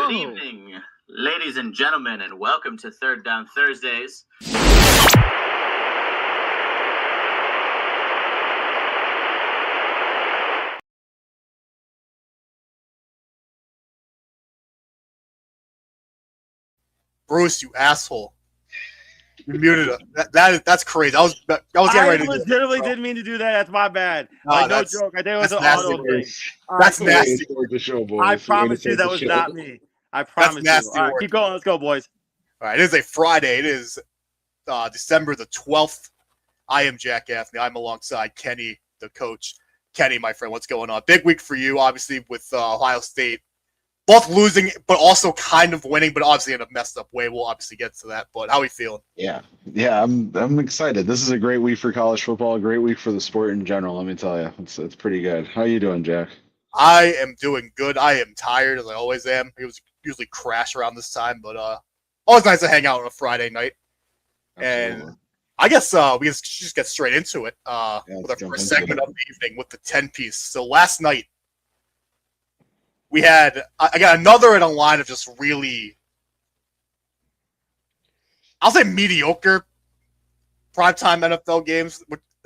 Good evening, ladies and gentlemen, and welcome to Third Down Thursdays. Bruce, you asshole. You muted it. That's crazy. I was getting ready to legitimately didn't mean to do that. That's my bad. No, no joke. I think it was an nasty. auto thing. That's nasty. The show, boys. I promise you that was not me. I promise you. All right, keep going. Let's go, boys. All right, it is a Friday. It is December the 12th. I am Jack Gaffney. I'm alongside Kenny, the coach. Kenny, my friend, what's going on? Big week for you, obviously, with Ohio State. Both losing, but also kind of winning, but obviously in a messed up way. We'll obviously get to that. But how are we feeling? Yeah, I'm excited. This is a great week for college football. A great week for the sport in general. Let me tell you, it's pretty good. How you doing, Jack? I am doing good. I am tired, as I always am. It was usually crash around this time, but always nice to hang out on a Friday night. Absolutely. And I guess we just get straight into it with our first segment of the evening with the 10-piece. So last night, we had, I got another in a line of just really, I'll say mediocre primetime NFL games.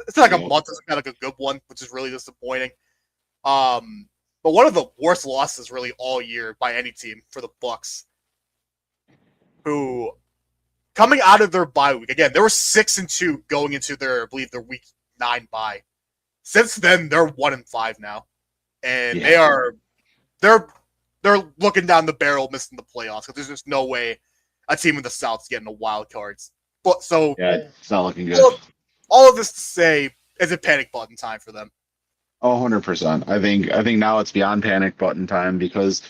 It's like a month, it's kind of like a good one, which is really disappointing. But one of the worst losses really all year by any team for the Bucs, who coming out of their bye week, again, they were 6-2 going into their, I believe, their week 9 bye. Since then, they're 1-5 now. And they're looking down the barrel, missing the playoffs, because there's just no way a team in the South's getting a wild cards. But so it's not looking good. All of this to say, is it panic button time for them? Oh, 100%. I think now it's beyond panic button time because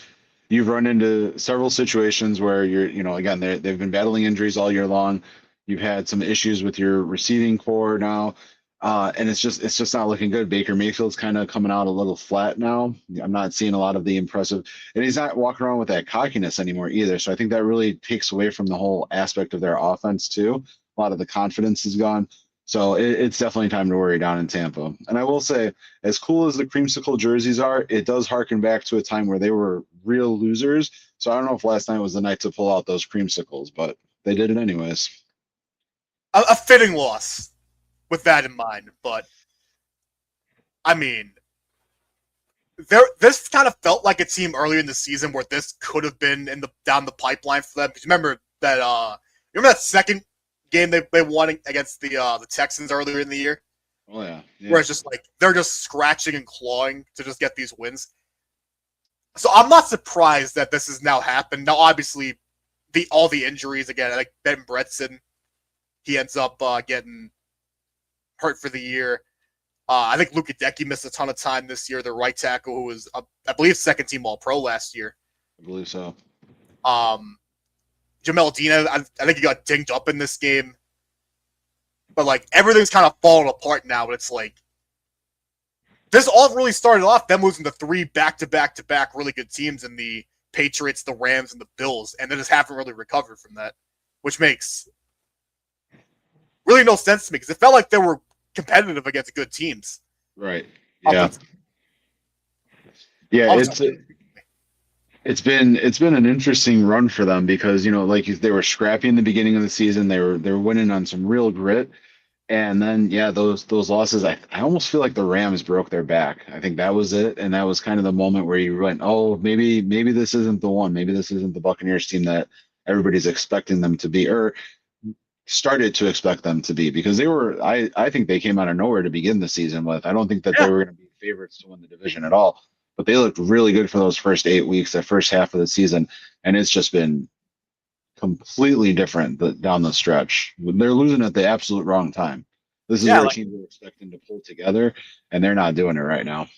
you've run into several situations where again, they've been battling injuries all year long. You've had some issues with your receiving core now. And it's just not looking good. Baker Mayfield's kind of coming out a little flat now. I'm not seeing a lot of the impressive, and he's not walking around with that cockiness anymore either. So I think that really takes away from the whole aspect of their offense too. A lot of the confidence is gone. So it's definitely time to worry down in Tampa. And I will say, as cool as the creamsicle jerseys are, it does harken back to a time where they were real losers. So I don't know if last night was the night to pull out those creamsicles, but they did it anyways. A fitting loss with that in mind, but I mean, this kind of felt like a team earlier in the season where this could have been down the pipeline for them. Because remember that second game they won against the Texans earlier in the year? Oh yeah. Where it's just like they're just scratching and clawing to just get these wins. So I'm not surprised that this has now happened. Now, obviously, all the injuries again. Like Ben Bredeson, he ends up getting hurt for the year. I think Luka Decky missed a ton of time this year. The right tackle, who was, I believe, second team All-Pro last year. I believe so. Jamel Dean, I think he got dinged up in this game. But, like, everything's kind of falling apart now. But it's like, this all really started off them losing to 3 back-to-back-to-back really good teams in the Patriots, the Rams, and the Bills. And they just haven't really recovered from that, which makes really no sense to me because it felt like they were competitive against good teams. Right. Yeah. Yeah. It's been an interesting run for them because like they were scrappy in the beginning of the season. They were winning on some real grit, and then those losses. I almost feel like the Rams broke their back. I think that was it, and that was kind of the moment where you went, oh, maybe this isn't the one. Maybe this isn't the Buccaneers team that everybody's expecting them to be, or started to expect them to be, because they were, I think they came out of nowhere to begin the season with. I don't think that they were going to be favorites to win the division at all, but they looked really good for those first 8 weeks, that first half of the season, and it's just been completely different down the stretch. They're losing at the absolute wrong time. This is where teams are expecting to pull together, and they're not doing it right now.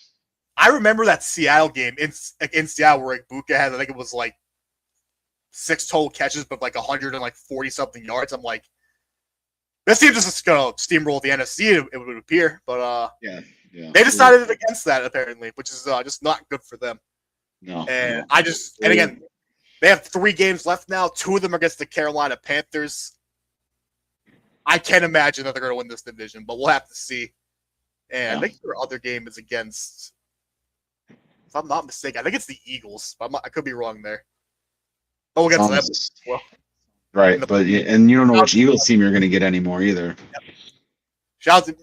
I remember that Seattle game in Seattle where Buka had, I think it was like 6 total catches, but like 140 something yards. I'm like, this team just gonna steamroll the NFC. It would appear, but they decided against that apparently, which is just not good for them. No, and again, they have 3 games left now. 2 of them are against the Carolina Panthers. I can't imagine that they're going to win this division, but we'll have to see. And I think their other game is against, if I'm not mistaken, I think it's the Eagles. But I could be wrong there. But we'll get to that. Well, right, but and you don't know which Eagles team you're going to get anymore either. Yep. Shout out to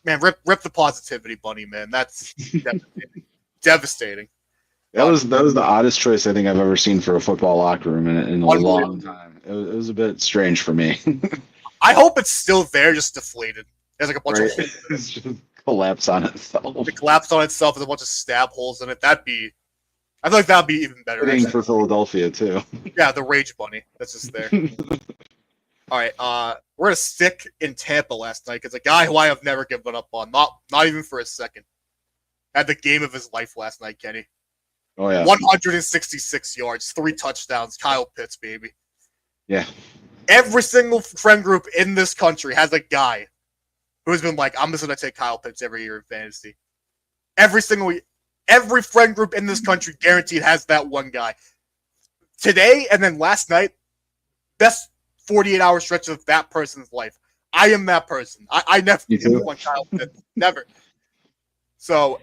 man, rip the positivity bunny, man. That's devastating. That was the oddest choice I think I've ever seen for a football locker room in a long time. It was a bit strange for me. I hope it's still there, just deflated. There's like a bunch of it's just collapse on itself. It collapsed on itself with a bunch of stab holes in it. I feel like that'd be even better. For Philadelphia too. Yeah, the Rage Bunny. That's just there. All right, we're gonna stick in Tampa last night because a guy who I have never given up on, not even for a second, had the game of his life last night. Kenny. Oh yeah. 166 yards, 3 touchdowns. Kyle Pitts, baby. Yeah. Every single friend group in this country has a guy who's been like, I'm just gonna take Kyle Pitts every year in fantasy. Every friend group in this country guaranteed has that one guy. Today and then last night, best 48-hour stretch of that person's life. I am that person. I never want Kyle Pitts. Never. So,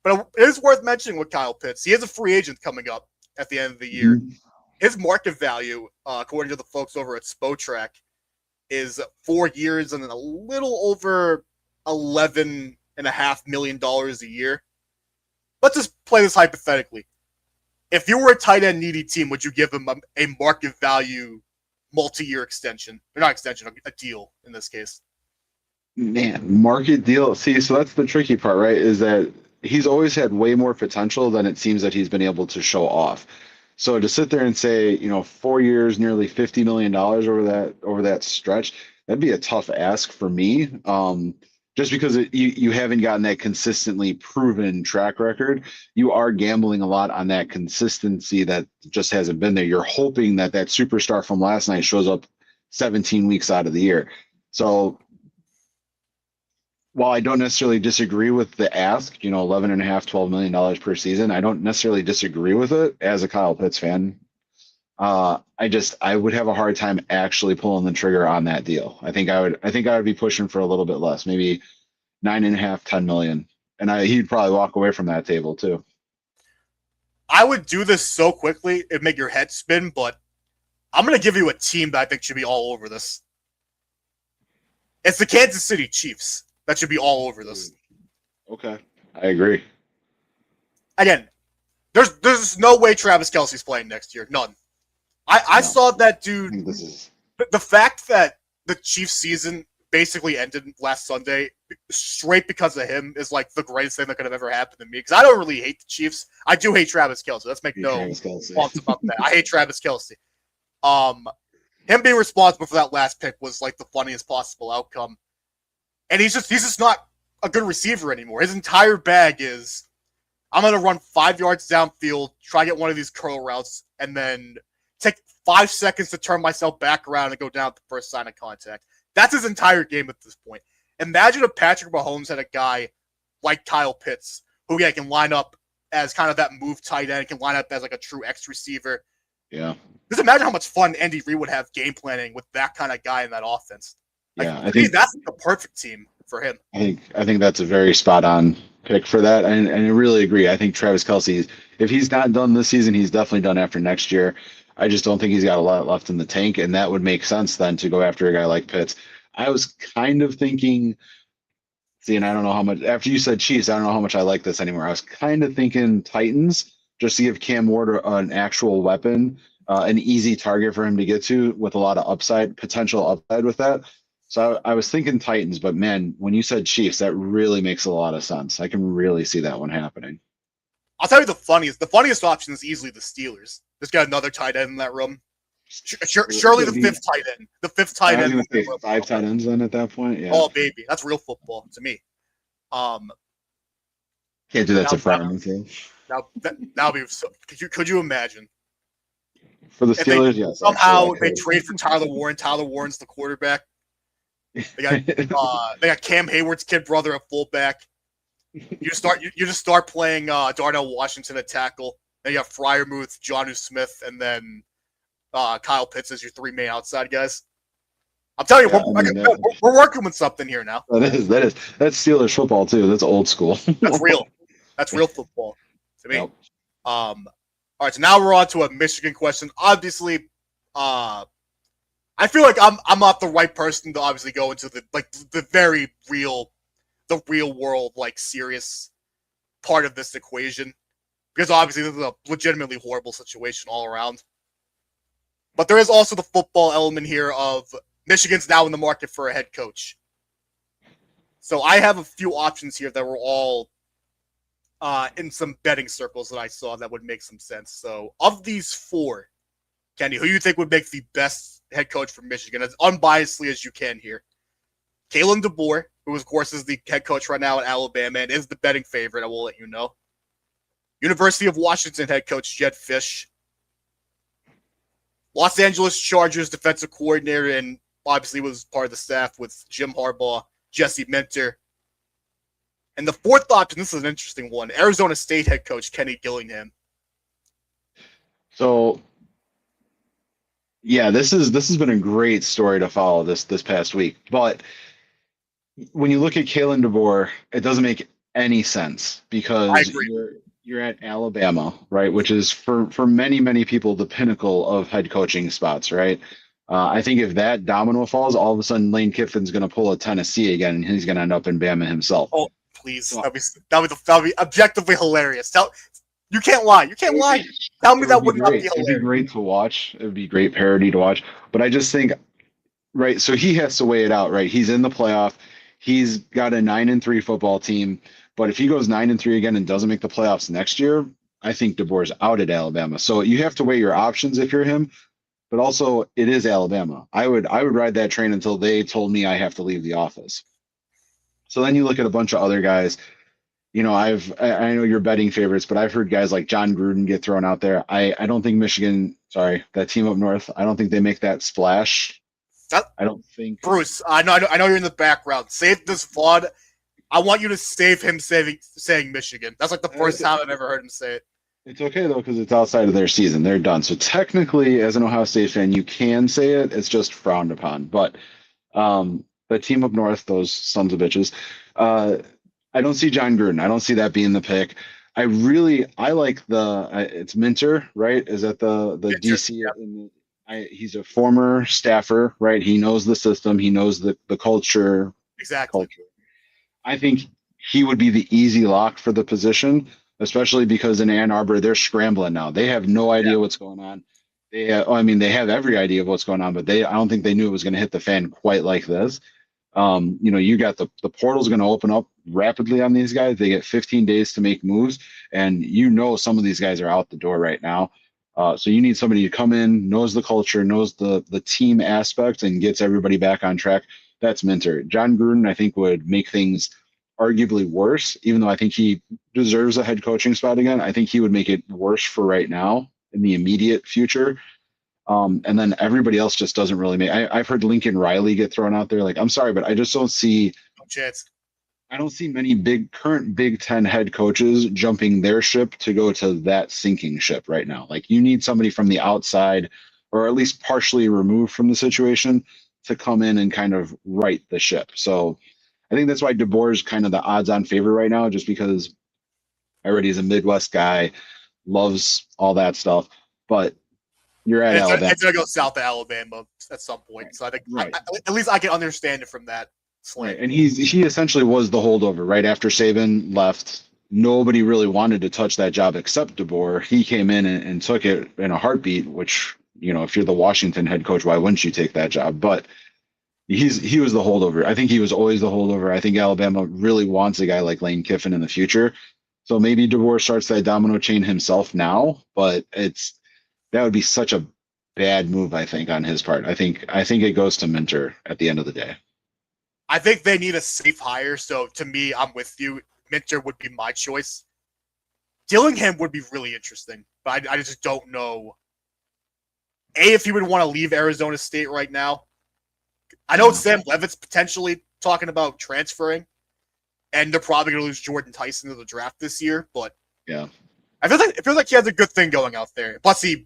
but it is worth mentioning with Kyle Pitts. He is a free agent coming up at the end of the year. Mm-hmm. His market value, according to the folks over at Spotrac, is 4 years and a little over $11.5 million a year. Let's just play this hypothetically. If you were a tight end needy team, would you give him a market value multi-year extension? Or not extension, a deal in this case. Man, market deal. See, so that's the tricky part, right? Is that he's always had way more potential than it seems that he's been able to show off. So to sit there and say, 4 years, nearly $50 million over that stretch, that'd be a tough ask for me. Just because you haven't gotten that consistently proven track record, you are gambling a lot on that consistency that just hasn't been there. You're hoping that superstar from last night shows up 17 weeks out of the year. So while I don't necessarily disagree with the ask, $11.5–12 million per season, I don't necessarily disagree with it as a Kyle Pitts fan. I would have a hard time actually pulling the trigger on that deal. I think I would be pushing for a little bit less, maybe $9.5–10 million, and he'd probably walk away from that table too. I would do this so quickly it'd make your head spin, but I'm gonna give you a team that I think should be all over this. It's the Kansas City Chiefs that should be all over this. Okay, I agree. Again, there's no way Travis Kelce's playing next year. None. I saw that dude. The fact that the Chiefs season basically ended last Sunday straight because of him is like the greatest thing that could have ever happened to me. Because I don't really hate the Chiefs. I do hate Travis Kelce. Let's make no thoughts about that. I hate Travis Kelce. Him being responsible for that last pick was like the funniest possible outcome. And he's just not a good receiver anymore. His entire bag is, I'm going to run 5 yards downfield, try to get one of these curl routes, and then take 5 seconds to turn myself back around and go down at the first sign of contact. That's his entire game at this point. Imagine if Patrick Mahomes had a guy like Kyle Pitts, who can line up as kind of that move tight end, can line up as like a true X receiver. Yeah. Just imagine how much fun Andy Reid would have game planning with that kind of guy in that offense. Yeah, I think that's the perfect team for him. I think that's a very spot on pick for that, and I really agree. I think Travis Kelce, if he's not done this season, he's definitely done after next year. I just don't think he's got a lot left in the tank, and that would make sense then to go after a guy like Pitts. I was kind of thinking, and I don't know how much, after you said Chiefs, I don't know how much I like this anymore. I was kind of thinking Titans, just to give Cam Ward an actual weapon, an easy target for him to get to with a lot of potential upside with that. So I was thinking Titans, but man, when you said Chiefs, that really makes a lot of sense. I can really see that one happening. I'll tell you the funniest option is easily the Steelers. Just got another tight end in that room. Surely the fifth tight end. The fifth tight end. I was going to say 5 tight ends then at that point. Yeah. Oh baby, that's real football to me. Can't do that to Fryman too. Now be so. Could you imagine? For the Steelers, yes. Somehow they trade for Tyler Warren. Tyler Warren's the quarterback. They got Cam Hayward's kid brother at fullback. You just start playing Darnell Washington at tackle. Then you have Freiermuth, Jonnu Smith, and then Kyle Pitts as your 3 main outside guys. I'm telling you, we're working with something here now. That's Steelers football too. That's old school. That's real. That's real football to me. Yep. All All right, so now we're on to a Michigan question. Obviously, I feel like I'm not the right person to obviously go into the very real world, like, serious part of this equation, because obviously this is a legitimately horrible situation all around. But there is also the football element here of Michigan's now in the market for a head coach. So I have a few options here that were all in some betting circles that I saw that would make some sense. So of these four, Kenny, who do you think would make the best head coach for Michigan, as unbiasedly as you can here? Kalen DeBoer, who of course is the head coach right now at Alabama and is the betting favorite, I will let you know. University of Washington head coach Jed Fish. Los Angeles Chargers defensive coordinator and obviously was part of the staff with Jim Harbaugh, Jesse Minter. And the fourth option, this is an interesting one, Arizona State head coach Kenny Gillingham. So, yeah, this has been a great story to follow this past week. But when you look at Kalen DeBoer, it doesn't make any sense because you're at Alabama, right? Which is for many, many people the pinnacle of head coaching spots, right? I think if that domino falls, all of a sudden Lane Kiffin's going to pull a Tennessee again, and he's going to end up in Bama himself. Oh, please, that'd be objectively hilarious. You can't lie. You can't lie. Tell me that would not be hilarious. It'd be great to watch. It would be great parody to watch. But I just think, right? So he has to weigh it out, right? He's in the playoff. He's got a 9-3 football team. But if he goes 9-3 again and doesn't make the playoffs next year, I think DeBoer's out at Alabama. So you have to weigh your options if you're him. But also, it is Alabama. I would ride that train until they told me I have to leave the office. So then you look at a bunch of other guys. You know, I know you're betting favorites, but I've heard guys like John Gruden get thrown out there. I don't think Michigan, that team up north, I don't think they make that splash. I don't think. Bruce, I know you're in the background. Save this VOD. I want you to save him saying Michigan. That's like the first time I've ever heard him say it. It's okay, though, because it's outside of their season. They're done. So technically, as an Ohio State fan, you can say it. It's just frowned upon. But the team up north, those sons of bitches, I don't see John Gruden. I don't see that being the pick. I like it's Minter, right? Is that the Minter, DC? Yeah. He's a former staffer, right? He knows the system. He knows the culture. Exactly. I think he would be the easy lock for the position, especially because in Ann Arbor, they're scrambling now. They have no idea what's going on. They have every idea of what's going on, but I don't think they knew it was going to hit the fan quite like this. You got the portal's going to open up rapidly on these guys. They get 15 days to make moves, and some of these guys are out the door right now. So you need somebody to come in, knows the culture, knows the team aspect, and gets everybody back on track. That's Minter. John Gruden, I think, would make things arguably worse, even though I think he deserves a head coaching spot again. I think he would make it worse for right now in the immediate future. And then everybody else just doesn't really make. I've heard Lincoln Riley get thrown out there. Like, I'm sorry, but I just don't see. No chance. I don't see many current Big Ten head coaches jumping their ship to go to that sinking ship right now. Like, you need somebody from the outside, or at least partially removed from the situation, to come in and kind of right the ship. So I think that's why DeBoer is kind of the odds-on favorite right now, just because he's a Midwest guy, loves all that stuff. But you're at Alabama. It's going to go south of Alabama at some point. So I think at least I can understand it from that slant. Right. And he essentially was the holdover right after Saban left. Nobody really wanted to touch that job except DeBoer. He came in and took it in a heartbeat, which, if you're the Washington head coach, why wouldn't you take that job? But he was the holdover. I think he was always the holdover. I think Alabama really wants a guy like Lane Kiffin in the future. So maybe DeBoer starts that domino chain himself now, but that would be such a bad move, I think, on his part. I think it goes to Minter at the end of the day. I think they need a safe hire. So to me, I'm with you. Minter would be my choice. Dillingham would be really interesting, but I just don't know. If he would want to leave Arizona State right now. I know Sam Levitt's potentially talking about transferring, and they're probably going to lose Jordan Tyson to the draft this year. But yeah, I feel like he has a good thing going out there. Plus, he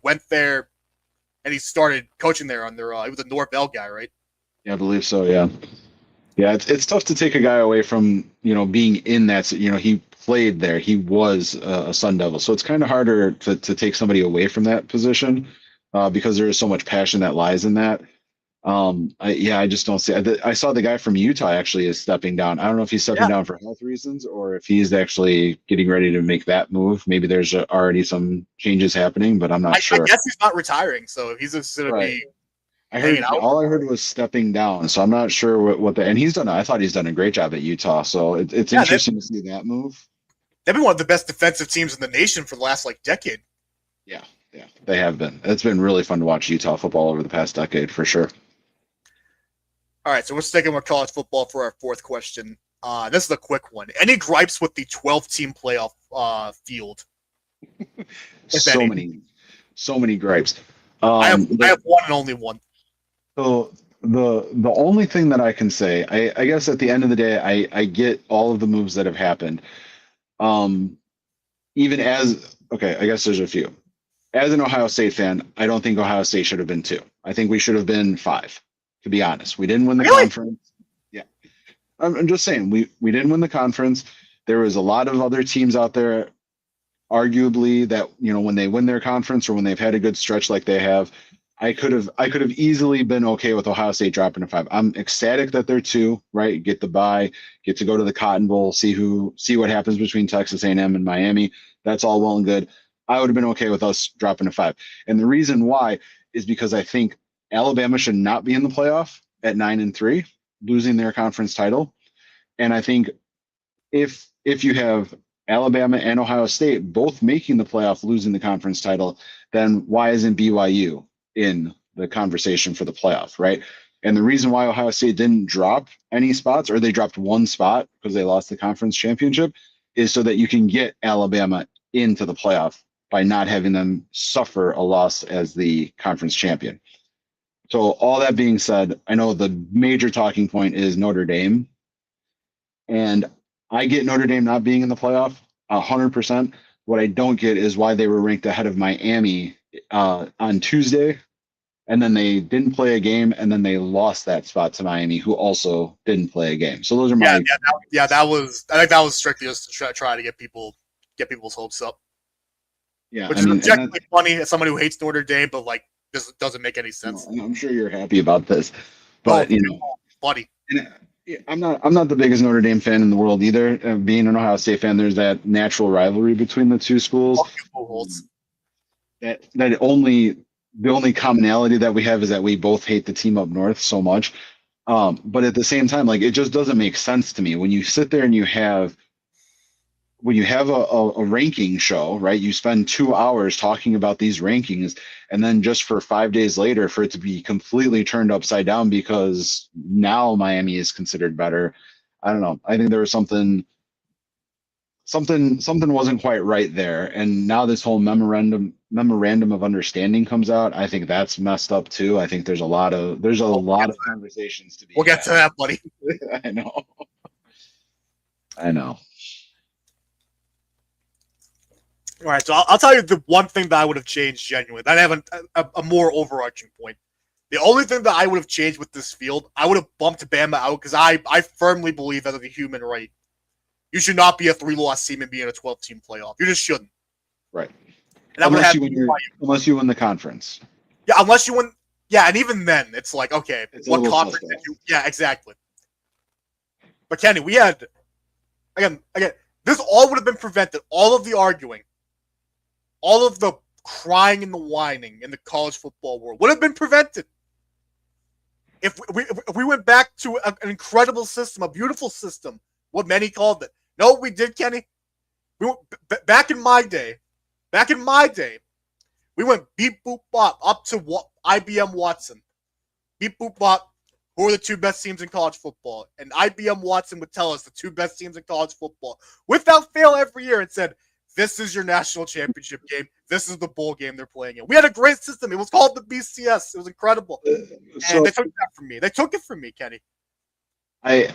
went there and he started coaching there under. He was a Norvell guy, right? Yeah, I believe so. Yeah. Yeah, it's tough to take a guy away from being in that. He played there, he was a Sun Devil. So it's kind of harder to take somebody away from that position because there is so much passion that lies in that. I just don't see. I saw the guy from Utah actually is stepping down. I don't know if he's stepping down for health reasons or if he's actually getting ready to make that move. Maybe there's already some changes happening, but I'm not sure. I guess he's not retiring, so he's just going to be. All I heard was stepping down, so I'm not sure what the and he's done. I thought he's done a great job at Utah, so it's interesting to see that move. They've been one of the best defensive teams in the nation for the last decade. Yeah, they have been. It's been really fun to watch Utah football over the past decade for sure. All right, so we're sticking with college football for our fourth question. This is a quick one. Any gripes with the 12-team playoff field? So many gripes. I have one and only one. So the only thing that I can say, I guess at the end of the day, I get all of the moves that have happened. Even as I guess there's a few. As an Ohio State fan, I don't think Ohio State should have been 2. I think we should have been 5. To be honest, we didn't win the conference. Yeah, I'm just saying we didn't win the conference. There was a lot of other teams out there, arguably that when they win their conference or when they've had a good stretch like they have, I could have easily been okay with Ohio State dropping to 5. I'm ecstatic that they're 2, right? Get the bye, get to go to the Cotton Bowl, see what happens between Texas A&M and Miami. That's all well and good. I would have been okay with us dropping to 5. And the reason why is because I think Alabama should not be in the playoff at 9-3, losing their conference title. And I think if you have Alabama and Ohio State both making the playoff, losing the conference title, then why isn't BYU in the conversation for the playoff, right? And the reason why Ohio State didn't drop any spots, or they dropped 1 spot because they lost the conference championship, is so that you can get Alabama into the playoff by not having them suffer a loss as the conference champion. So all that being said, I know the major talking point is Notre Dame. And I get Notre Dame not being in the playoff 100%. What I don't get is why they were ranked ahead of Miami on Tuesday. And then they didn't play a game, and then they lost that spot to Miami, who also didn't play a game. So those are my that was strictly just to try to get people's hopes up. Yeah, which is objectively funny as someone who hates Notre Dame, but this doesn't make any sense. I'm sure you're happy about this, but buddy, I'm not the biggest Notre Dame fan in the world either. Being an Ohio State fan, there's that natural rivalry between the two schools. The only commonality that we have is that we both hate the team up north so much. But at the same time, it just doesn't make sense to me when you sit there and you have a ranking show, right? You spend 2 hours talking about these rankings, and then just for 5 days later for it to be completely turned upside down because now Miami is considered better. I don't know. I think there was something wasn't quite right there. And now this whole memorandum of understanding comes out. I think that's messed up too. I think there's a lot of conversations to be. We'll get to that, buddy. I know. All right, so I'll tell you the one thing that I would have changed genuinely. I have a more overarching point. The only thing that I would have changed with this field, I would have bumped Bama out because I firmly believe that as a human right, you should not be a 3-loss team and be in a 12-team playoff. You just shouldn't. Right. And unless you win the conference. Yeah, unless you win. Yeah, and even then, it's okay, what conference did you? Yeah, exactly. But Kenny, we had again. This all would have been prevented. All of the arguing. All of the crying and the whining in the college football world would have been prevented if we went back to an incredible system, a beautiful system, what many called it. No, we did, Kenny. We went back in my day. We went beep boop bop up to IBM Watson. Beep boop bop. Who are the 2 best teams in college football? And IBM Watson would tell us the 2 best teams in college football without fail every year and said, this is your national championship game. This is the bowl game they're playing in. We had a great system. It was called the BCS. It was incredible. And they took that from me. They took it from me, Kenny. I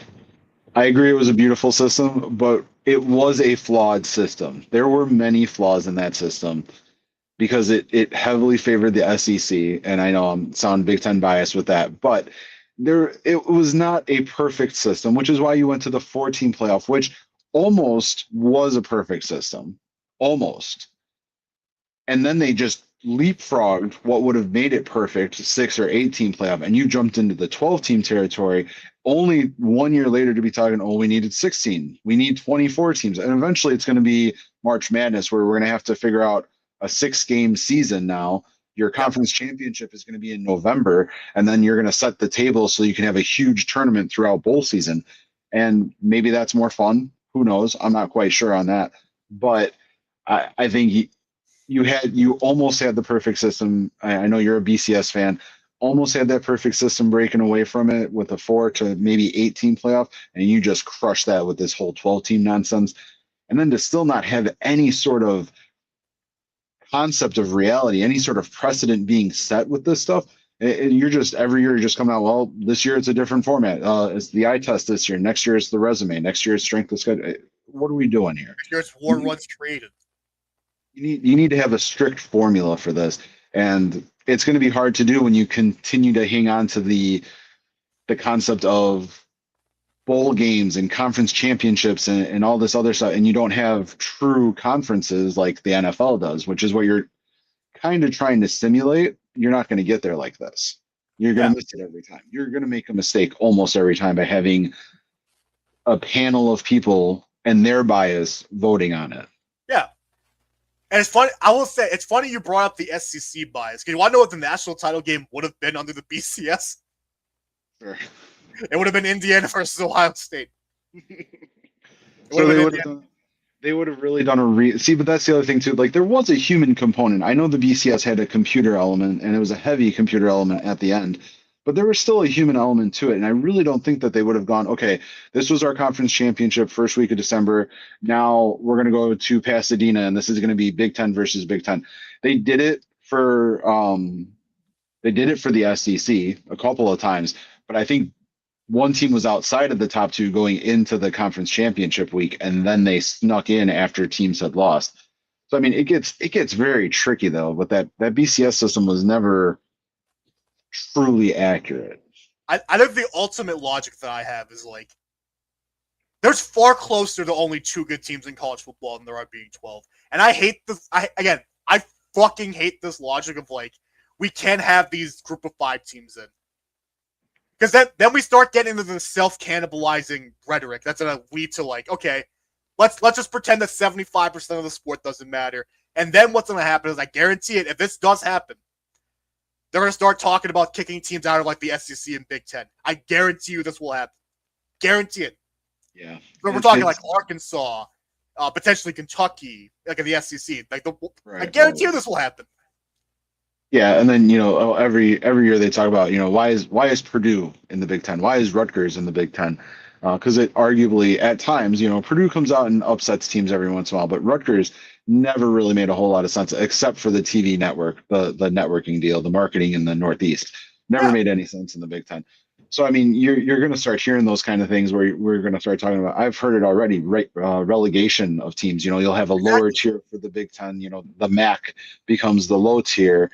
agree it was a beautiful system, but it was a flawed system. There were many flaws in that system because it heavily favored the SEC. And I know I'm sounding Big Ten biased with that, but it was not a perfect system, which is why you went to the 4-team playoff, which almost was a perfect system, almost. And then they just leapfrogged what would have made it perfect 6 or 8 team playoff, and you jumped into the 12 team territory. Only 1 year later to be talking, oh, we needed 16, we need 24 teams, and eventually it's going to be March Madness, where we're going to have to figure out a 6 game season now. Your conference championship is going to be in November, and then you're going to set the table so you can have a huge tournament throughout bowl season. And maybe that's more fun. Who knows? I'm not quite sure on that. But I think you almost had the perfect system. I know you're a BCS fan. Almost had that perfect system, breaking away from it with a 4 to maybe 8 team playoff, and you just crushed that with this whole 12 team nonsense. And then to still not have any sort of concept of reality, any sort of precedent being set with this stuff. And you're just every year you're just coming out. Well, this year it's a different format. It's the eye test this year. Next year it's the resume. Next year it's strength of schedule. What are we doing here? Next year it's war runs created. You need to have a strict formula for this, and it's going to be hard to do when you continue to hang on to the concept of bowl games and conference championships and all this other stuff, and you don't have true conferences like the NFL does, which is what you're kind of trying to simulate. You're not going to get there like this. You're going to miss it every time. You're going to make a mistake almost every time by having a panel of people and their bias voting on it. Yeah. And it's funny, I will say, it's funny you brought up the SEC bias. Because you want to know what the national title game would have been under the BCS? Sure. It would have been Indiana versus Ohio State. So they would have really done see, but that's the other thing too. Like, there was a human component. I know the BCS had a computer element, and it was a heavy computer element at the end, but there was still a human element to it. And I really don't think that they would have gone, okay, this was our conference championship first week of December. Now we're going to go to Pasadena, and this is going to be Big Ten versus Big Ten. They did it for the SEC a couple of times, but I think one team was outside of the top two going into the conference championship week, and then they snuck in after teams had lost. So I mean, it gets very tricky though. But that BCS system was never truly accurate. I think the ultimate logic that I have is like, there's far closer to only 2 good teams in college football than there are being 12. And I hate this. I fucking hate this logic of like, we can't have these group of 5 teams in. Because then we start getting into the self-cannibalizing rhetoric. That's going to lead to like, okay, let's just pretend that 75% of the sport doesn't matter. And then what's going to happen is, I guarantee it, if this does happen, they're going to start talking about kicking teams out of like the SEC and Big Ten. I guarantee you this will happen. Guarantee it. Yeah. So we're talking like Arkansas, potentially Kentucky, like in the SEC. Like I guarantee you this will happen. Yeah, and then every year they talk about why is Purdue in the Big Ten? Why is Rutgers in the Big Ten? Because it arguably at times Purdue comes out and upsets teams every once in a while, but Rutgers never really made a whole lot of sense except for the TV network, the networking deal, the marketing in the Northeast. Never made any sense in the Big Ten. So I mean, you're going to start hearing those kind of things where we're going to start talking about. I've heard it already. Relegation of teams. You'll have a lower tier for the Big Ten. The MAC becomes the low tier.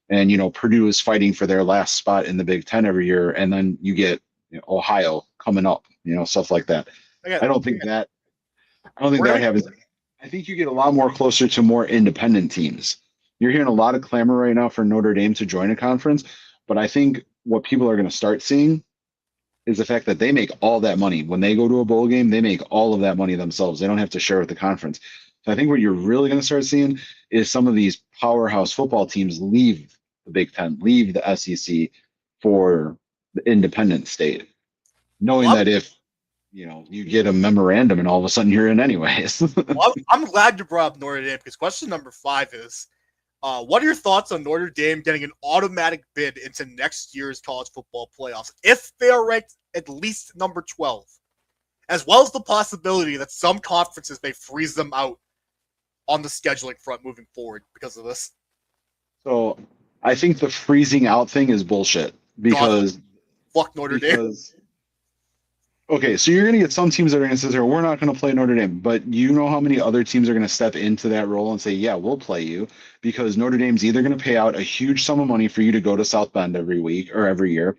And Purdue is fighting for their last spot in the Big Ten every year, and then you get Ohio coming up, stuff like that. I don't think that happens. I think you get a lot more closer to more independent teams. You're hearing a lot of clamor right now for Notre Dame to join a conference, but I think what people are going to start seeing is the fact that they make all that money when they go to a bowl game. They make all of that money themselves. They don't have to share with the conference. So I think what you're really going to start seeing is some of these powerhouse football teams leave the Big Ten, leave the SEC for the independent state, knowing that if you get a memorandum and all of a sudden you're in anyways. Well, I'm glad you brought up Notre Dame, because question number 5 is, what are your thoughts on Notre Dame getting an automatic bid into next year's college football playoffs if they are ranked at least number 12, as well as the possibility that some conferences may freeze them out on the scheduling front moving forward because of this? So I think the freezing out thing is bullshit because fuck Notre Dame. Okay, so you're going to get some teams that are going to say, we're not going to play Notre Dame, but you know how many other teams are going to step into that role and say, yeah, we'll play you, because Notre Dame's either going to pay out a huge sum of money for you to go to South Bend every week or every year.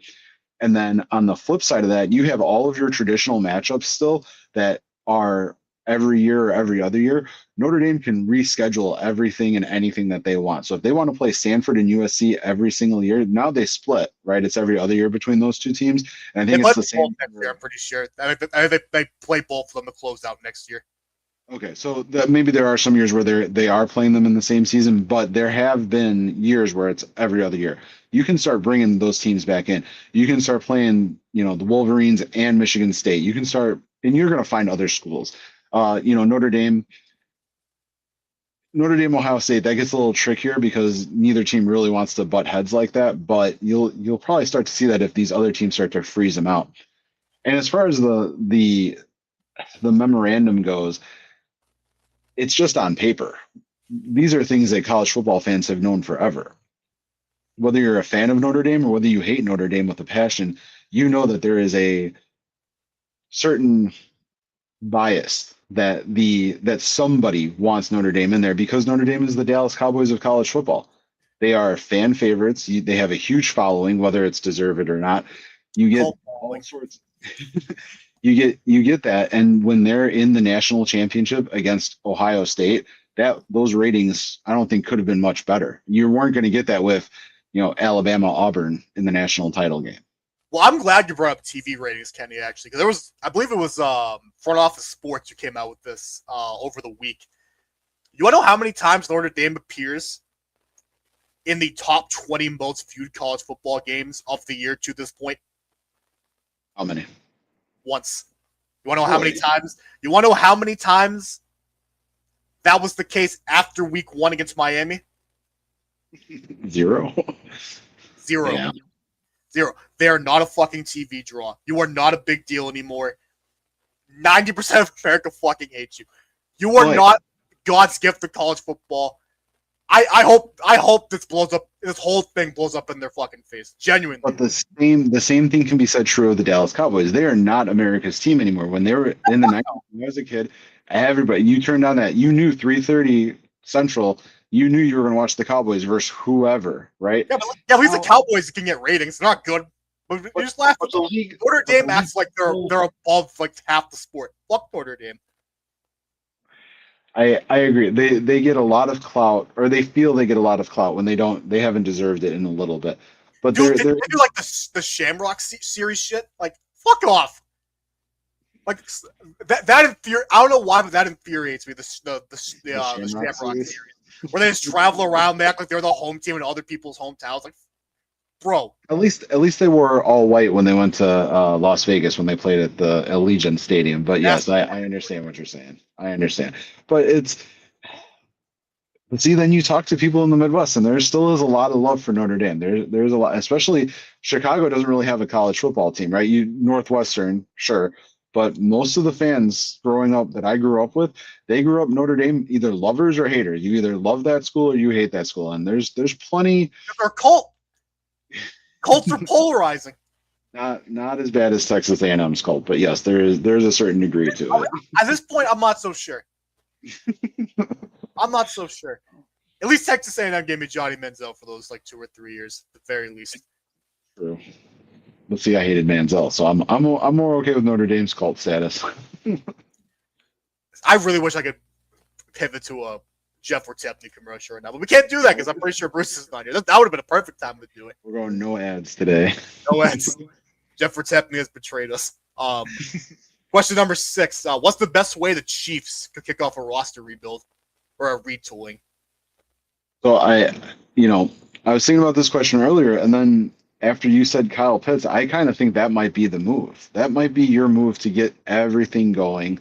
And then on the flip side of that, you have all of your traditional matchups still that are every year or every other year, Notre Dame can reschedule everything and anything that they want. So if they want to play Stanford and USC every single year, now they split, right? It's every other year between those two teams. And I think it's the same next year, I'm pretty sure. I think they play both of them to close out next year. Okay, so that maybe there are some years where they are playing them in the same season, but there have been years where it's every other year. You can start bringing those teams back in. You can start playing, the Wolverines and Michigan State. You can start, and you're going to find other schools. Notre Dame, Ohio State. That gets a little trickier because neither team really wants to butt heads like that. But you'll probably start to see that if these other teams start to freeze them out. And as far as the memorandum goes, it's just on paper. These are things that college football fans have known forever. Whether you're a fan of Notre Dame or whether you hate Notre Dame with a passion, you know that there is a certain bias that somebody wants Notre Dame in there because Notre Dame is the Dallas Cowboys of college football. They are fan favorites. They have a huge following, whether it's deserved or not. You get all sorts. You get that, and when they're in the national championship against Ohio State, those ratings I don't think could have been much better. You weren't going to get that with, Alabama Auburn in the national title game. Well, I'm glad you brought up TV ratings, Kenny. Actually, because I believe it was Front Office Sports who came out with this over the week. You want to know how many times Notre Dame appears in the top 20 most viewed college football games of the year to this point? How many? Once. You want to know how many times? You want to know how many times that was the case after week 1 against Miami? Zero. Yeah. Zero. They are not a fucking TV draw. You are not a big deal anymore. 90% of America fucking hates you. You are not God's gift to college football. I hope this blows up. This whole thing blows up in their fucking face. Genuinely. But the same thing can be said true of the Dallas Cowboys. They are not America's team anymore. When they were in the 90s, when I was a kid, everybody, you turned on that, you knew 3:30 Central, you knew you were going to watch the Cowboys versus whoever, right? Yeah, but at least the Cowboys can get ratings. They're not good. But you just laugh. Notre Dame acts like they're above like half the sport. Fuck Notre Dame. I agree. They get a lot of clout, or they feel they get a lot of clout when they haven't deserved it in a little bit. But they do like the Shamrock series shit. Like, fuck off. Like that I don't know why, but that infuriates me. The Shamrock series, where they just travel around, they act like they're the home team in other people's hometowns. Like, bro. At least they were all white when they went to Las Vegas when they played at the Allegiant Stadium. But yes, I understand what you're saying. I understand. But see, then you talk to people in the Midwest, and there still is a lot of love for Notre Dame. There's a lot, especially Chicago doesn't really have a college football team, right? Northwestern, sure. But most of the fans growing up that I grew up with, they grew up Notre Dame either lovers or haters. You either love that school or you hate that school. And there's plenty. They're cult. Cults are polarizing. Not as bad as Texas A&M's cult, but yes, there's a certain degree to it. At this point, I'm not so sure. I'm not so sure. At least Texas A&M gave me Johnny Manziel for those like 2 or 3 years, at the very least. True. Let's see. I hated Manziel, so I'm more okay with Notre Dame's cult status. I really wish I could pivot to a Jeff Ortepny commercial right now, but we can't do that because I'm pretty sure Bruce is not here. That would have been a perfect time to do it. We're going no ads today. No ads. Jeff Ortepny has betrayed us. Question number 6. What's the best way the Chiefs could kick off a roster rebuild or a retooling? So I was thinking about this question earlier, and then after you said Kyle Pitts, I kind of think that might be the move. That might be your move to get everything going.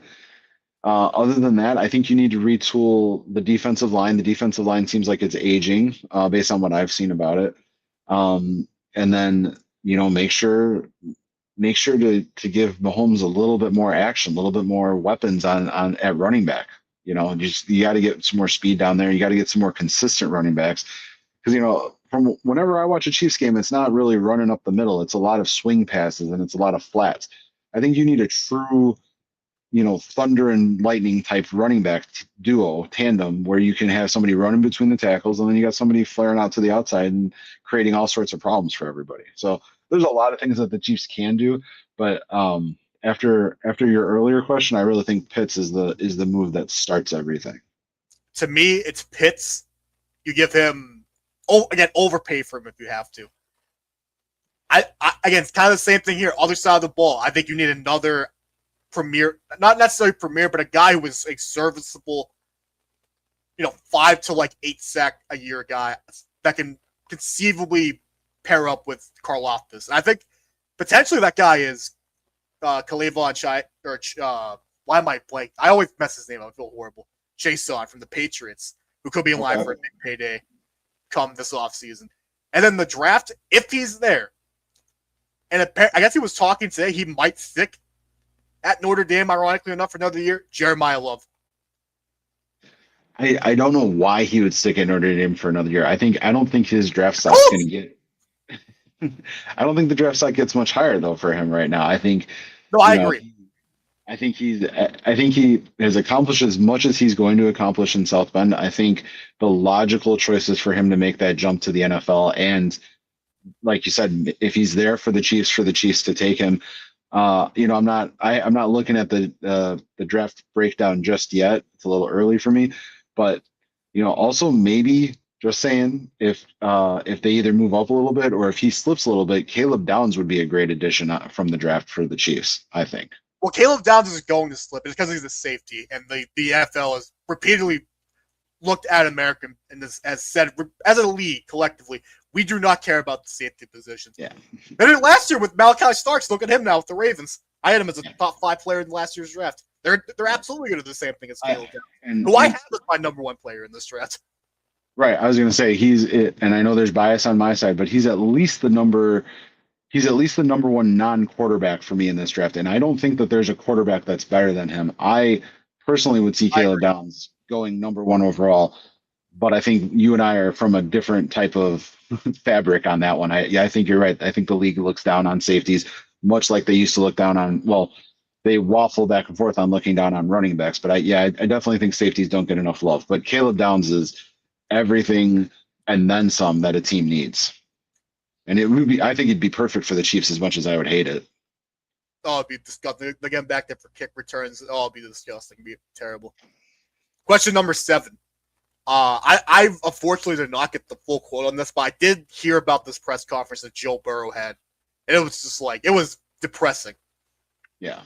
Other than that, I think you need to retool the defensive line. The defensive line seems like it's aging based on what I've seen about it. And then, make sure to give Mahomes a little bit more action, a little bit more weapons on at running back. You got to get some more speed down there. You got to get some more consistent running backs. Because, from whenever I watch a Chiefs game, it's not really running up the middle. It's a lot of swing passes and it's a lot of flats. I think you need a true, thunder and lightning type running back tandem, where you can have somebody running between the tackles and then you got somebody flaring out to the outside and creating all sorts of problems for everybody. So there's a lot of things that the Chiefs can do, but after your earlier question, I really think Pitts is the move that starts everything. To me, it's Pitts. You give him, again, overpay for him if you have to. Again, it's kind of the same thing here. Other side of the ball. I think you need another premier, not necessarily premier, but a guy who is a serviceable, 5 to 8 sack a year guy that can conceivably pair up with Karlaftis. And I think potentially that guy is K'Lavon Chai, or why am I blank? I always mess his name up. I feel horrible. Jason from the Patriots, who could be in line for a big payday come this offseason. And then the draft, if he's there, and I guess he was talking today, he might stick at Notre Dame, ironically enough, for another year. Jeremiah Love. I don't know why he would stick at Notre Dame for another year. I don't think his draft stock's going to get. I don't think the draft stock gets much higher though for him right now. I think. No, I agree. I think he has accomplished as much as he's going to accomplish in South Bend. I think the logical choice is for him to make that jump to the NFL. And like you said, if he's there for the Chiefs to take him, I'm not looking at the draft breakdown just yet. It's a little early for me, but also maybe just saying if they either move up a little bit or if he slips a little bit, Caleb Downs would be a great addition from the draft for the Chiefs, I think. Well, Caleb Downs is going to slip. It's because he's a safety, and the NFL has repeatedly looked at America and has said, as a league collectively, we do not care about the safety positions. Yeah. And last year with Malachi Starks, look at him now with the Ravens. I had him as a top 5 player in last year's draft. They're absolutely going to do the same thing as Caleb Downs, who I have as my number 1 player in this draft. Right. I was going to say he's it, and I know there's bias on my side, but he's at least the number 1 non-quarterback for me in this draft. And I don't think that there's a quarterback that's better than him. I personally would see Caleb Downs going number 1 overall, but I think you and I are from a different type of fabric on that one. I think you're right. I think the league looks down on safeties, much like they used to look down on, they waffle back and forth on looking down on running backs. But I definitely think safeties don't get enough love. But Caleb Downs is everything and then some that a team needs. And I think it'd be perfect for the Chiefs as much as I would hate it. Oh, it'd be disgusting. They get back there for kick returns. Oh, it'd be disgusting. It'd be terrible. Question number 7. I unfortunately did not get the full quote on this, but I did hear about this press conference that Joe Burrow had. And it was just it was depressing. Yeah.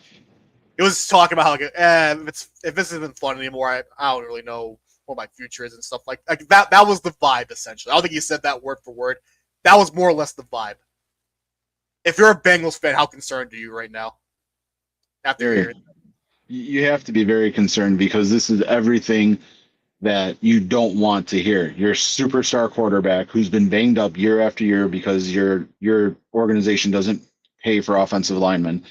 It was talking about if this isn't fun anymore, I don't really know what my future is and stuff like that. That was the vibe, essentially. I don't think he said that word for word. That was more or less the vibe. If you're a Bengals fan, how concerned are you right now? After hearing that? You have to be very concerned because this is everything that you don't want to hear. Your superstar quarterback who's been banged up year after year because your organization doesn't pay for offensive linemen.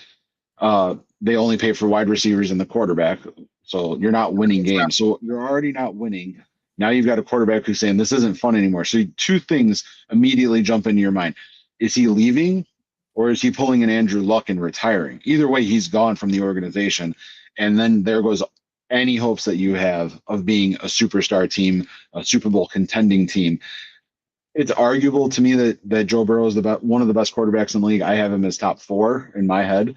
They only pay for wide receivers and the quarterback. So you're not winning games. So you're already not winning. Now you've got a quarterback who's saying this isn't fun anymore. So 2 things immediately jump into your mind. Is he leaving or is he pulling an Andrew Luck and retiring? Either way, he's gone from the organization. And then there goes any hopes that you have of being a superstar team, a Super Bowl contending team. It's arguable to me that Joe Burrow is one of the best quarterbacks in the league. I have him as top 4 in my head.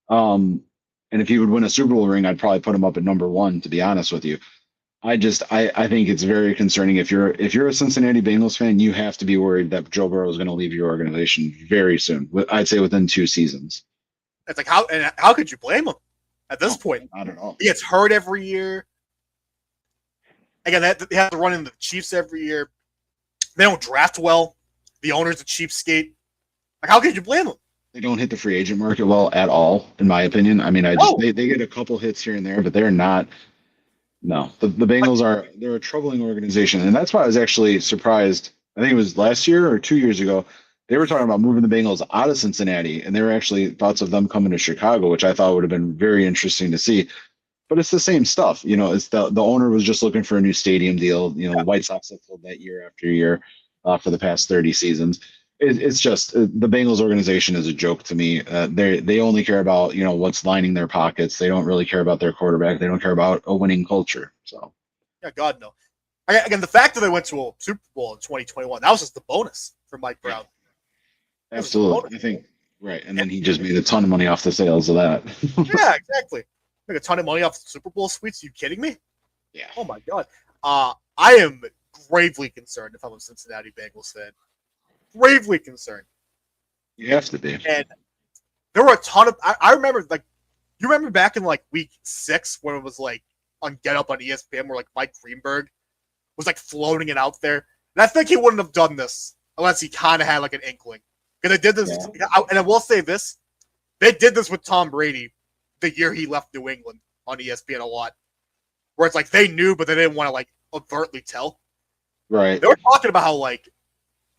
And if he would win a Super Bowl ring, I'd probably put him up at number 1, to be honest with you. I think it's very concerning. If you're a Cincinnati Bengals fan, you have to be worried that Joe Burrow is going to leave your organization very soon. I'd say within 2 seasons. It's how could you blame him at this point? I don't know. He gets hurt every year. Again, they have to run into the Chiefs every year. They don't draft well. The owner's a cheapskate. How could you blame him? They don't hit the free agent market well at all, in my opinion. I mean, they get a couple hits here and there, but they're not. No, the Bengals they're a troubling organization, and that's why I was actually surprised. I think it was last year or 2 years ago. They were talking about moving the Bengals out of Cincinnati, and there were actually thoughts of them coming to Chicago, which I thought would have been very interesting to see. But it's the same stuff, It's the owner was just looking for a new stadium deal. The White Sox have filled that year after year for the past 30 seasons. It's just the Bengals organization is a joke to me. They only care about what's lining their pockets. They don't really care about their quarterback. They don't care about a winning culture. So yeah, God no. Again, the fact that they went to a Super Bowl in 2021, that was just the bonus for Mike Brown. Absolutely, Right, and then he just made a ton of money off the sales of that. Yeah, exactly. Make a ton of money off the Super Bowl suites. Are you kidding me? Yeah. Oh my god. I am gravely concerned if I'm a Cincinnati Bengals fan. Gravely concerned. You have to be. And there were a ton of. I remember, like, you remember back in like week 6 when it was like on Get Up on ESPN where like Mike Greenberg was like floating it out there. And I think he wouldn't have done this unless he kind of had like an inkling. Because they did this, and I will say this: they did this with Tom Brady the year he left New England on ESPN a lot, where it's like they knew, but they didn't want to like overtly tell. Right. They were talking about how like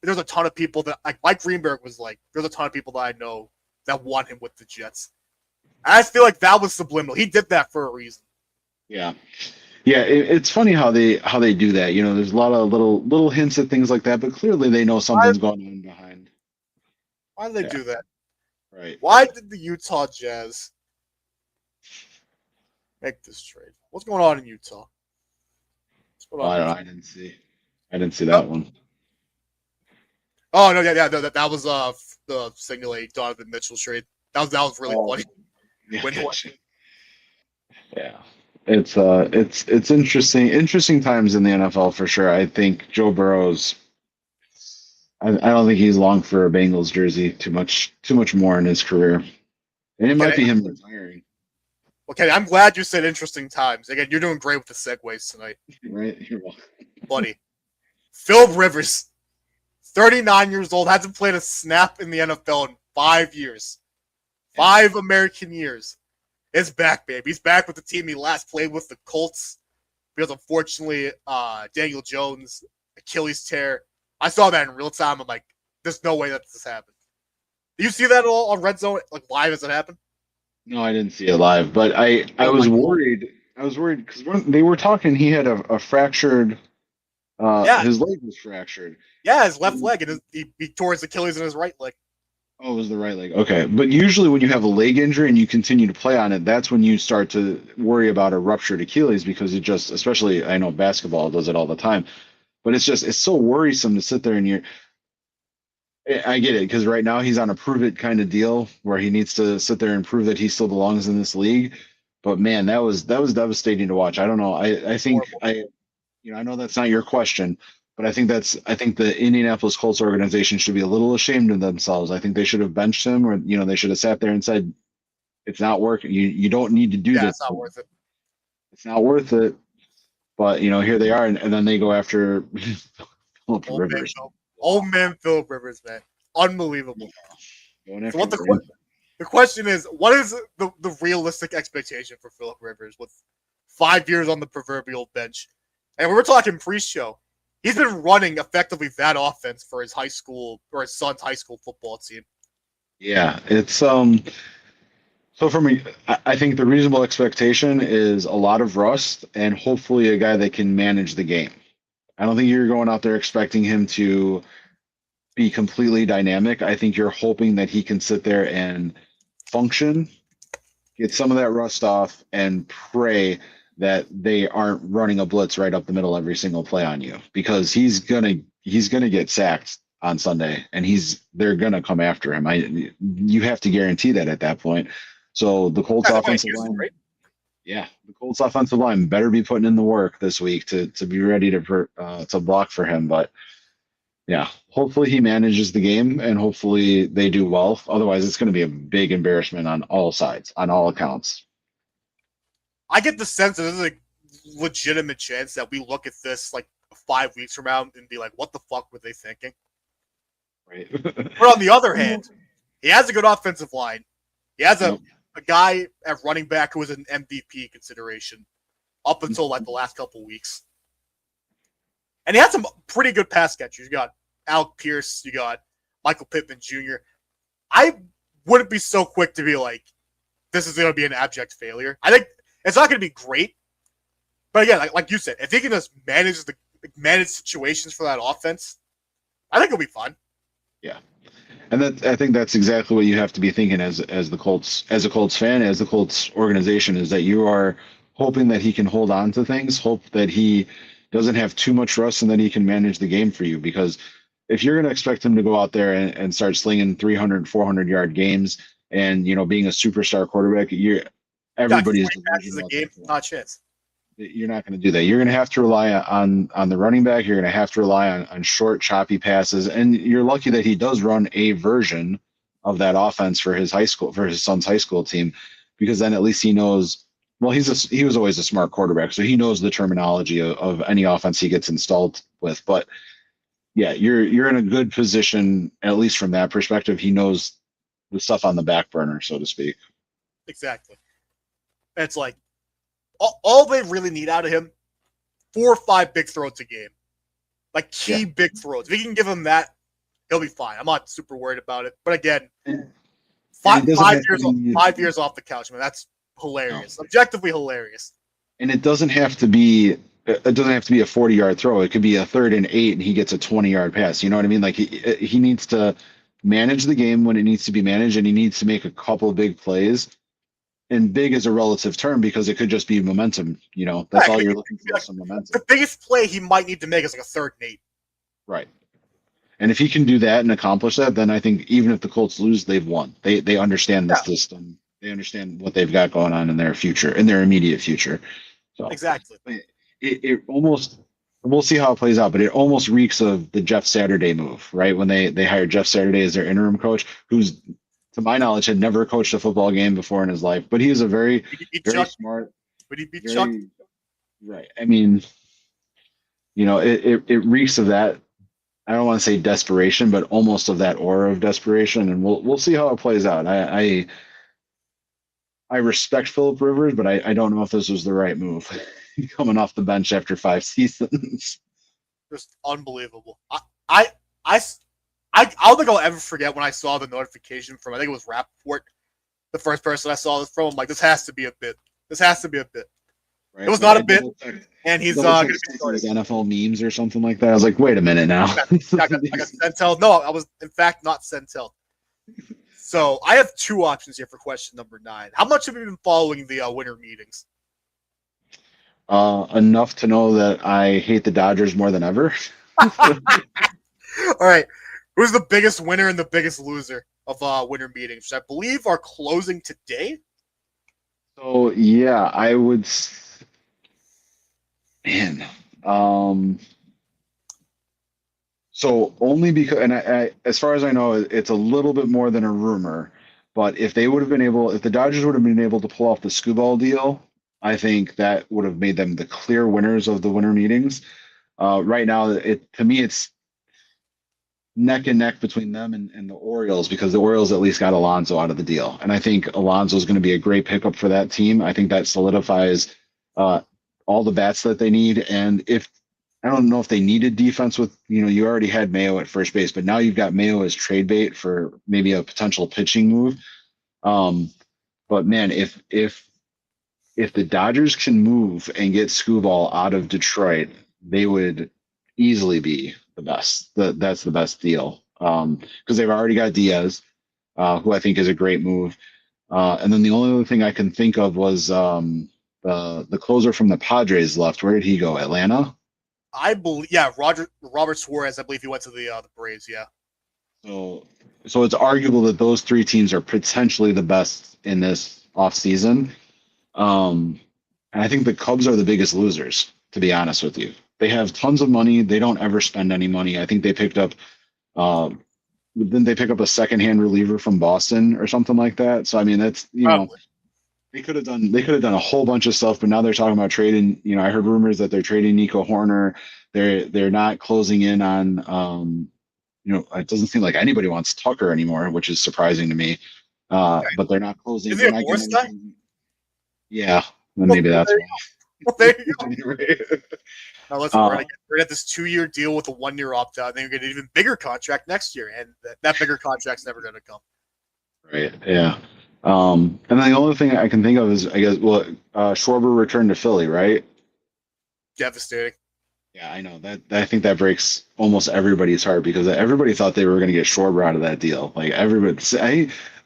there's a ton of people that like Mike Greenberg was like, there's a ton of people that I know that want him with the Jets. And I feel like that was subliminal. He did that for a reason. Yeah. Yeah, it's funny how they do that. You know, there's a lot of little hints at things like that, but clearly they know something's going on behind. Why did they do that? Right. Why did the Utah Jazz make this trade? What's going on in Utah? I didn't see that one. Oh no, yeah, that was the Singley Donovan Mitchell trade. That was really funny. Yeah. It's interesting times in the NFL for sure. I think Joe Burrow's. I don't think he's long for a Bengals jersey too much more in his career, and it might be him retiring. Okay, I'm glad you said interesting times. Again, you're doing great with the segues tonight. Right, you're welcome, buddy. Philip Rivers, 39 years old, hasn't played a snap in the NFL in 5 years, 5 American years. Is back, baby. He's back with the team he last played with, the Colts, because unfortunately, Daniel Jones Achilles tear. I saw that in real time. I'm like, there's no way that this happened. Did you see that at all on Red Zone, like live as it happened? No, I didn't see it live, but I was worried. I was worried because they were talking. He had a fractured. His leg was fractured. Yeah, his left leg, and he tore his Achilles in his right leg. Oh, it was the right leg. Okay, but usually when you have a leg injury and you continue to play on it, that's when you start to worry about a ruptured Achilles because it just, especially I know basketball does it all the time. But it's so worrisome to sit there and I get it because right now he's on a prove it kind of deal where he needs to sit there and prove that he still belongs in this league. But man, that was devastating to watch. I don't know. I think I know that's not your question, but I think the Indianapolis Colts organization should be a little ashamed of themselves. I think they should have benched him, or they should have sat there and said, "It's not working. You don't need to do this. It's not worth it. It's not worth it." But here they are, and then they go after Philip Rivers. Old man Philip Rivers, man, unbelievable. Yeah. So the question is, what is the realistic expectation for Philip Rivers with 5 years on the proverbial bench? And we're talking pre-show. He's been running effectively that offense for his high school or his son's high school football team. Yeah, it's So for me, I think the reasonable expectation is a lot of rust and hopefully a guy that can manage the game. I don't think you're going out there expecting him to be completely dynamic. I think you're hoping that he can sit there and function, get some of that rust off, and pray that they aren't running a blitz right up the middle every single play on you because he's gonna get sacked on Sunday and they're gonna come after him. You have to guarantee that at that point. So the Colts offensive line, the Colts offensive line better be putting in the work this week to be ready to block for him. But yeah, hopefully he manages the game and hopefully they do well. Otherwise, it's going to be a big embarrassment on all sides, on all accounts. I get the sense that there's a legitimate chance that we look at this like 5 weeks from now and be like, what the fuck were they thinking? Right. But on the other hand, he has a good offensive line. He has a guy at running back who was an MVP consideration up until like the last couple weeks. And he had some pretty good pass catchers. You got Alec Pierce, you got Michael Pittman Jr. I wouldn't be so quick to be like, this is going to be an abject failure. I think it's not going to be great. But again, like you said, if he can just manage situations for that offense, I think it'll be fun. Yeah. And I think that's exactly what you have to be thinking as a Colts fan, as the Colts organization, is that you are hoping that he can hold on to things, hope that he doesn't have too much rust and that he can manage the game for you. Because if you're going to expect him to go out there and start slinging 300, 400-yard games and, being a superstar quarterback, everybody's passes a game, not a chance. You're not going to do that. You're going to have to rely on the running back. You're going to have to rely on short, choppy passes. And you're lucky that he does run a version of that offense for his son's high school team, because then at least he knows. Well, he was always a smart quarterback, so he knows the terminology of any offense he gets installed with. But yeah, you're in a good position, at least from that perspective. He knows the stuff on the back burner, so to speak. Exactly. It's like all they really need out of him, 4 or 5 big throws a game. Like key big throws. If he can give him that, he'll be fine. I'm not super worried about it. But again, 5 years off the couch, man, that's hilarious. No. Objectively hilarious. And it doesn't have to be a 40-yard throw. It could be a 3rd and 8 and he gets a 20-yard pass. You know what I mean? Like he needs to manage the game when it needs to be managed, and he needs to make a couple big plays. And big is a relative term because it could just be momentum. That's all you're looking for, some momentum. The biggest play he might need to make is like a 3rd and 8. Right. And if he can do that and accomplish that, then I think even if the Colts lose, they've won. They understand the system. They understand what they've got going on in their future, in their immediate future. So exactly. It almost, we'll see how it plays out, but it almost reeks of the Jeff Saturday move, right? When they hired Jeff Saturday as their interim coach, who's, to my knowledge, had never coached a football game before in his life, but he is a very smart. Would he beat Chuck? Right. I mean, it reeks of that. I don't want to say desperation, but almost of that aura of desperation, and we'll see how it plays out. I respect Phillip Rivers, but I don't know if this was the right move coming off the bench after 5 seasons. Just unbelievable. I don't think I'll ever forget when I saw the notification from, I think it was Rappaport, the first person I saw this from. I'm like, this has to be a bit. Right. It was not a bit, and he's going to be starting. NFL memes or something like that. I was like, wait a minute now. I got Centel. No, I was in fact not Centel. So I have 2 options here for question number 9. How much have you been following the winter meetings? Enough to know that I hate the Dodgers more than ever. All right. Who's the biggest winner and the biggest loser of winter meetings, which I believe are closing today? So, yeah, I would... Man. So only because, and I, as far as I know, it's a little bit more than a rumor, but if the Dodgers would have been able to pull off the Skubal deal, I think that would have made them the clear winners of the winter meetings. Right now, to me, it's neck and neck between them and the Orioles, because the Orioles at least got Alonso out of the deal. And I think Alonso is going to be a great pickup for that team. I think that solidifies all the bats that they need. And I don't know if they needed defense with, you already had Mayo at first base, but now you've got Mayo as trade bait for maybe a potential pitching move. But man, if the Dodgers can move and get Skubal out of Detroit, they would easily be the best. That's the best deal, because they've already got Diaz, who I think is a great move. And then the only other thing I can think of was the closer from the Padres left. Where did he go? Atlanta? I believe, Robert Suarez. I believe he went to the Braves. Yeah. So it's arguable that those 3 teams are potentially the best in this offseason. And I think the Cubs are the biggest losers, to be honest with you. They have tons of money. They don't ever spend any money. I think they picked up, didn't they pick up a secondhand reliever from Boston or something like that? So I mean, that's they could have done a whole bunch of stuff, but now they're talking about trading. I heard rumors that they're trading Nico Horner. They're not closing in on. It doesn't seem like anybody wants Tucker anymore, which is surprising to me. But they're not closing. Is it a Morse guy? Yeah, then maybe that's why. Well, there you go. Now listen, we're gonna get this 2-year deal with a 1-year opt-out, and then you're gonna get an even bigger contract next year, and that bigger contract's never gonna come. Right. Yeah. And then the only thing I can think of is, I guess, Schwarber returned to Philly, right? Devastating. Yeah, I know that. I think that breaks almost everybody's heart, because everybody thought they were going to get Schwarber out of that deal. Like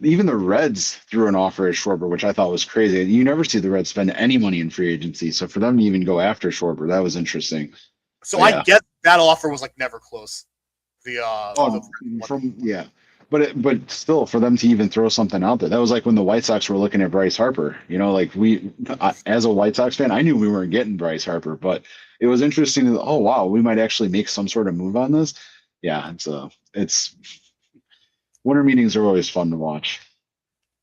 even the Reds threw an offer at Schwarber, which I thought was crazy. You never see the Reds spend any money in free agency, so for them to even go after Schwarber, that was interesting. So I get that offer was like never close But still, for them to even throw something out there, that was like when the White Sox were looking at Bryce Harper. Like as a White Sox fan, I knew we weren't getting Bryce Harper, but it was interesting. Oh wow, we might actually make some sort of move on this. Yeah, it's winter meetings are always fun to watch.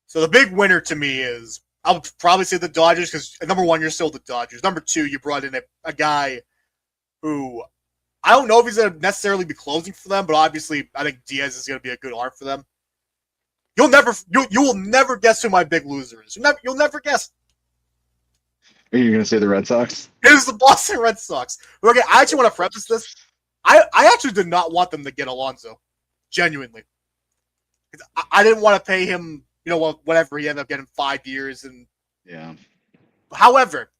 So the big winner to me is I would probably say the Dodgers because number one, you're still the Dodgers. Number two, you brought in a guy who I don't know if he's going to necessarily be closing for them, but obviously I think Diaz is going to be a good arm for them. You will never guess who my big loser is. You'll never guess. Are you going to say the Red Sox? It is the Boston Red Sox. Okay, I actually want to preface this. I actually did not want them to get Alonso, genuinely. I didn't want to pay him, whatever he ended up getting 5 years and yeah. However,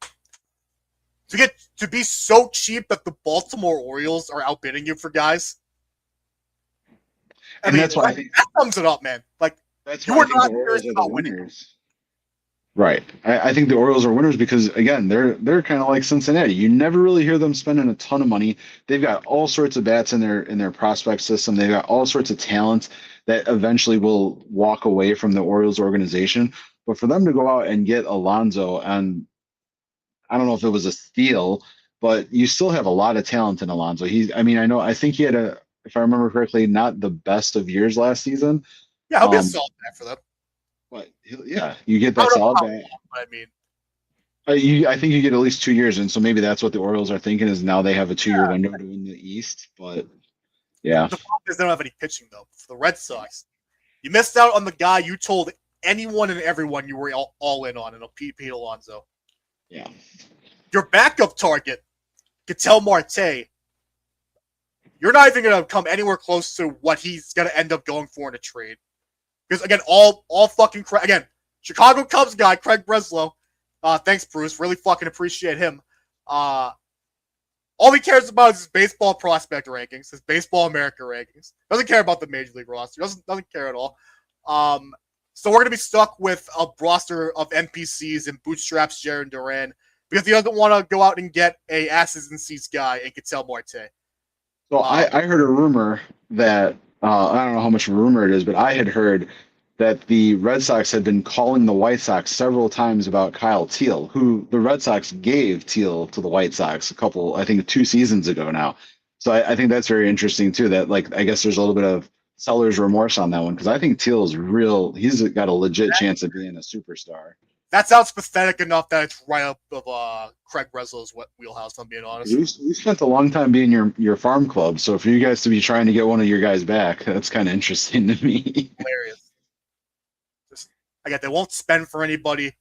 to be so cheap that the Baltimore Orioles are outbidding you for guys. That's why I think that sums it up, man. Like you were not serious about winning. Right. I think the Orioles are winners because again, they're kind of like Cincinnati. You never really hear them spending a ton of money. They've got all sorts of bats in their prospect system. They've got all sorts of talent that eventually will walk away from the Orioles organization. But for them to go out and get Alonso, and I don't know if it was a steal, but you still have a lot of talent in Alonso. I think he had if I remember correctly, not the best of years last season. Yeah, he'll be a solid bat for them. But yeah, you get that solid bat. I think you get at least 2 years, and so maybe that's what the Orioles are thinking is now they have a 2-year window to win the East. But yeah, the problem is they don't have any pitching though. For the Red Sox, you missed out on the guy you told anyone and everyone you were all in on, and Pete Alonso. Yeah, your backup target, Ketel Marte. You're not even going to come anywhere close to what he's going to end up going for in a trade. Because again, all fucking Chicago Cubs guy Craig Breslow. Thanks, Bruce. Really fucking appreciate him. All he cares about is his baseball prospect rankings, his Baseball America rankings. Doesn't care about the Major League roster. Doesn't care at all. So we're gonna be stuck with a roster of NPCs and bootstraps Jaron Duran because he doesn't want to go out and get a asses and seats guy and Ketel Marte. So I heard a rumor that I don't know how much of a rumor it is, but I had heard that the Red Sox had been calling the White Sox several times about Kyle Teal, who the Red Sox gave Teal to the White Sox I think 2 seasons ago now. So I think that's very interesting too, that I guess there's a little bit of seller's remorse on that one because I think Teal is real. He's got a legit chance of being a superstar. That sounds pathetic enough that it's right up of Craig Breslow's wheelhouse, if I'm being honest. We spent a long time being your farm club, so for you guys to be trying to get one of your guys back, that's kind of interesting to me. Hilarious. They won't spend for anybody.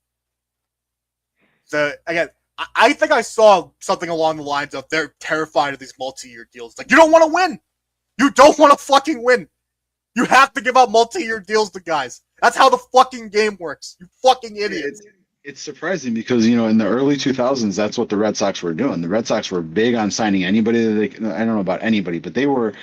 I think I saw something along the lines of they're terrified of these multi-year deals. Like, you don't want to win. You don't want to fucking win. You have to give out multi-year deals to guys. That's how the fucking game works. You fucking idiots. It's surprising because, in the early 2000s, that's what the Red Sox were doing. The Red Sox were big on signing anybody I don't know about anybody, but they were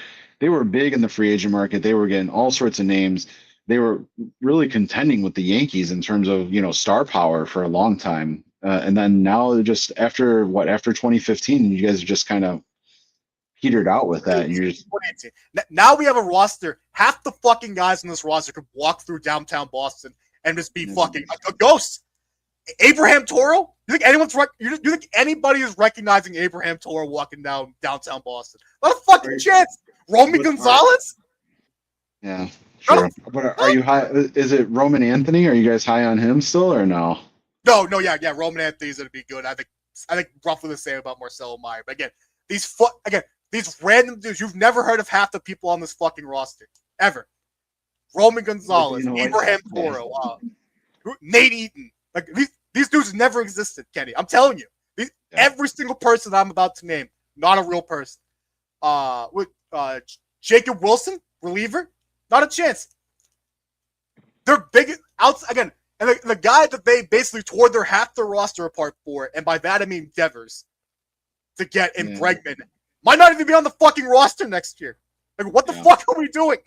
big in the free agent market. They were getting all sorts of names. They were really contending with the Yankees in terms of, star power for a long time. And then now just after 2015, you guys are just kind of petered out with that. Now we have a roster. Half the fucking guys in this roster could walk through downtown Boston and just be fucking a ghost. Abraham Toro? You think anybody is recognizing Abraham Toro walking down downtown Boston? Not a fucking chance. Romy Gonzalez? Yeah, sure. But are you high? Is it Roman Anthony? Are you guys high on him still or no? No, yeah. Roman Anthony's gonna be good. I think roughly the same about Marcelo Meyer. But again, these random dudes, you've never heard of half the people on this fucking roster. Ever. Roman Gonzalez, Abraham Toro, Nate Eaton. These dudes never existed, Kenny. I'm telling you. Every single person I'm about to name, not a real person. Jacob Wilson, reliever, not a chance. They're big again, and the guy that they basically tore half their roster apart for, and by that I mean Devers, to get in Bregman, might not even be on the fucking roster next year. What the fuck are we doing?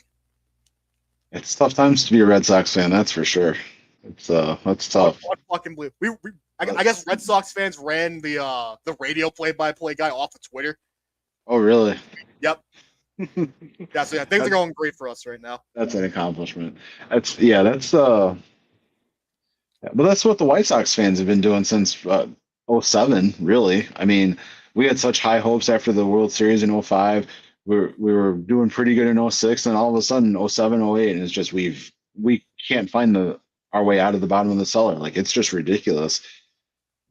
It's tough times to be a Red Sox fan, that's for sure. That's tough. I fucking believe. I guess Red Sox fans ran the radio play-by-play guy off of Twitter. Oh, really? Yep. Yeah, so things are going great for us right now. That's an accomplishment. That's but that's what the White Sox fans have been doing since '07, really. I mean, we had such high hopes after the World Series in '05. We were doing pretty good in '06, and all of a sudden '07, '08, and it's just we can't find our way out of the bottom of the cellar. Like, it's just ridiculous.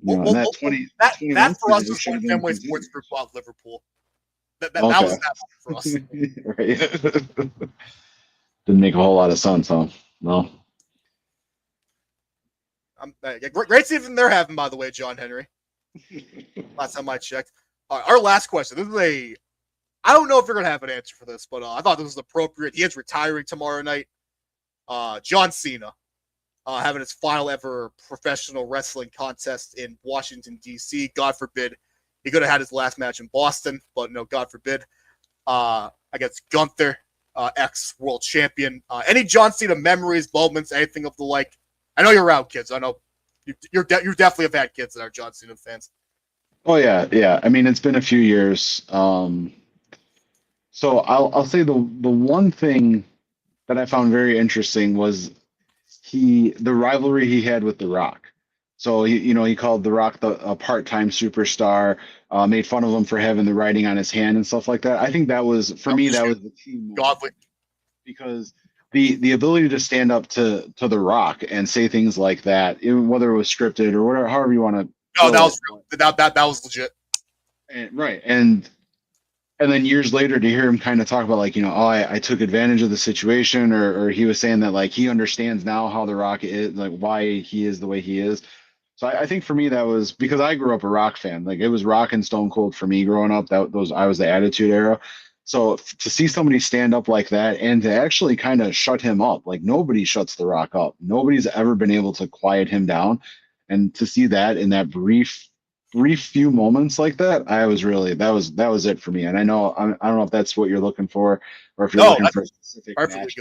And that 20 that for us was when Fenway Sports Group bought Liverpool. That was that for us. Right. Didn't make a whole lot of sense, huh? No. Great season they're having, by the way, John Henry. Last time I checked. Our last question. This is I don't know if you're going to have an answer for this, but I thought this was appropriate. He is retiring tomorrow night. John Cena having his final ever professional wrestling contest in Washington, D.C. God forbid. He could have had his last match in Boston, but no, God forbid. Against Gunther, ex-world champion. Any John Cena memories, moments, anything of the like? I know you're around kids. I know you definitely have had kids that are John Cena fans. Oh yeah. I mean, it's been a few years. So I'll say the one thing that I found very interesting was the rivalry he had with The Rock. So he called The Rock a part-time superstar, made fun of him for having the writing on his hand and stuff like that. I think that was the team Godly. Because the ability to stand up to The Rock and say things like that, even whether it was scripted or whatever, however you want to. No, that was legit. Right, and then years later to hear him kind of talk about I took advantage of the situation, or he was saying that he understands now how The Rock is, why he is the way he is. So I think for me that was because I grew up a Rock fan. It was Rock and Stone Cold for me growing up. I was the Attitude Era. So to see somebody stand up like that and to actually kind of shut him up, nobody shuts The Rock up. Nobody's ever been able to quiet him down. And to see that in that brief few moments like that, that was it for me. And I don't know if that's what you're looking for, or if you're looking for a specific match.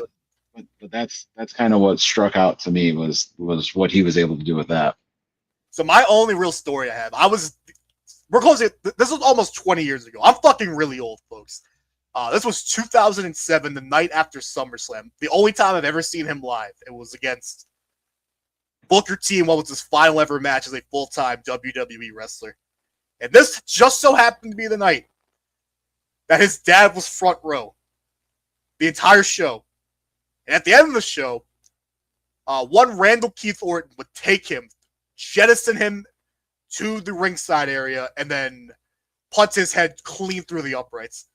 But that's kind of what struck out to me was what he was able to do with that. So my only real story I have, we're closing. This was almost 20 years ago. I'm fucking really old, folks. This was 2007, the night after SummerSlam. The only time I've ever seen him live. It was against Booker T in what was his final ever match as a full-time WWE wrestler. And this just so happened to be the night that his dad was front row the entire show. And at the end of the show, one Randall Keith Orton would take him, jettison him to the ringside area, and then punt his head clean through the uprights.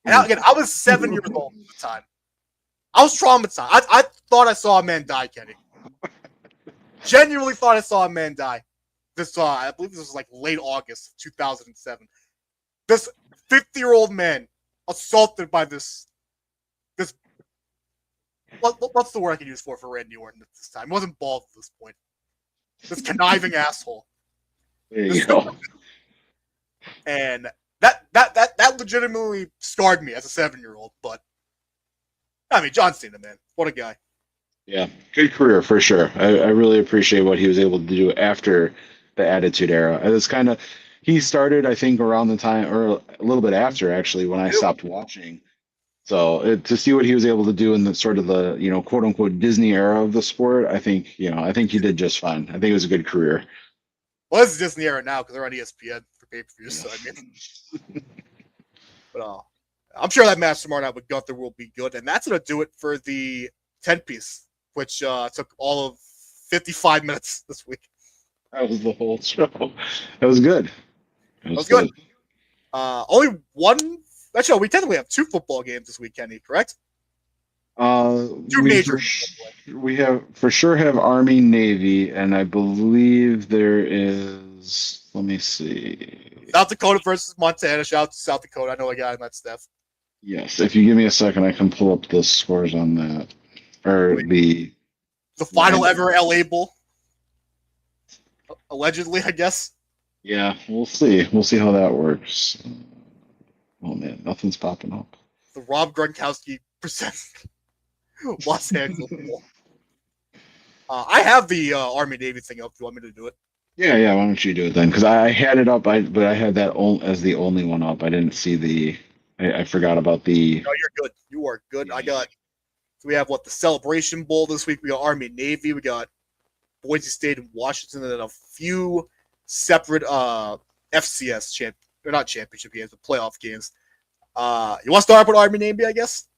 And again, I was 7 years old at the time. I was traumatized. I thought I saw a man die, Kenny. Genuinely thought I saw a man die. I believe this was late August 2007. This 50-year-old man assaulted by this what's the word I can use for Randy Orton at this time? He wasn't bald at this point. This conniving asshole. There you go. And that legitimately scarred me as a 7-year-old. But I mean, John Cena, man, what a guy. Yeah, good career for sure. I really appreciate what he was able to do after the Attitude Era. It was he started, I think, around the time, or a little bit after, actually, when I stopped watching. So to see what he was able to do in the sort of the quote unquote Disney era of the sport, I think he did just fine. I think it was a good career. Well, it's Disney era now because they're on ESPN for pay-per-views. So I mean, but I'm sure that match tomorrow night with Gunther will be good, and that's gonna do it for the 10-piece, which took all of 55 minutes this week. That was the whole show. That was good. That was good. Only one. Actually, we technically have 2 football games this week, Kenny, correct? 2 major. We for sure have Army Navy, and I believe there is. Let me see. South Dakota versus Montana. Shout out to South Dakota. I know a guy in that staff. Yes, if you give me a second, I can pull up the scores on that. Or the final ever LA Bowl. Allegedly, I guess. Yeah, we'll see. We'll see how that works. Oh man, nothing's popping up. The Rob Gronkowski presents Los Angeles Bowl. I have the Army Navy thing up. Do you want me to do it? Yeah. Why don't you do it then? Because I had it up, but I had that as the only one up. I didn't see the I forgot about the. No, you're good. You are good. So we have the Celebration Bowl this week. We got Army Navy. We got Boise State and Washington, and then a few separate FCS or not championship games, but playoff games. You want to start with Army Navy, I guess?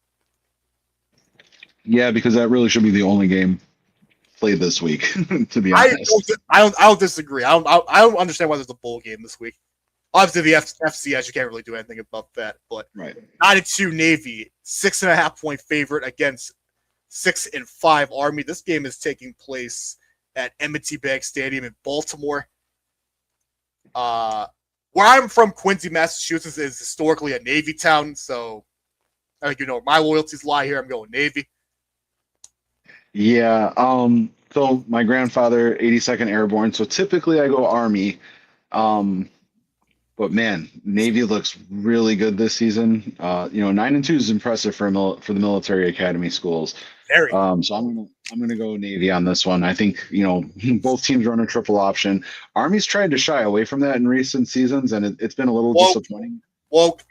Yeah, because that really should be the only game played this week. To be honest, I don't disagree. I don't understand why there's a bowl game this week. Obviously, the FCS, you can't really do anything about that. But right. 9-2 Navy, 6.5-point favorite against 6-5 Army. This game is taking place at M&T Bank Stadium in Baltimore. Where I'm from, Quincy, Massachusetts, is historically a Navy town, so I think my loyalties lie here. I'm going Navy. Yeah. So my grandfather, 82nd Airborne. So typically I go Army. But man, Navy looks really good this season. 9-2 is impressive for the military academy schools. Very. So I'm gonna go Navy on this one. I think both teams run a triple option. Army's tried to shy away from that in recent seasons, and it's been a little disappointing.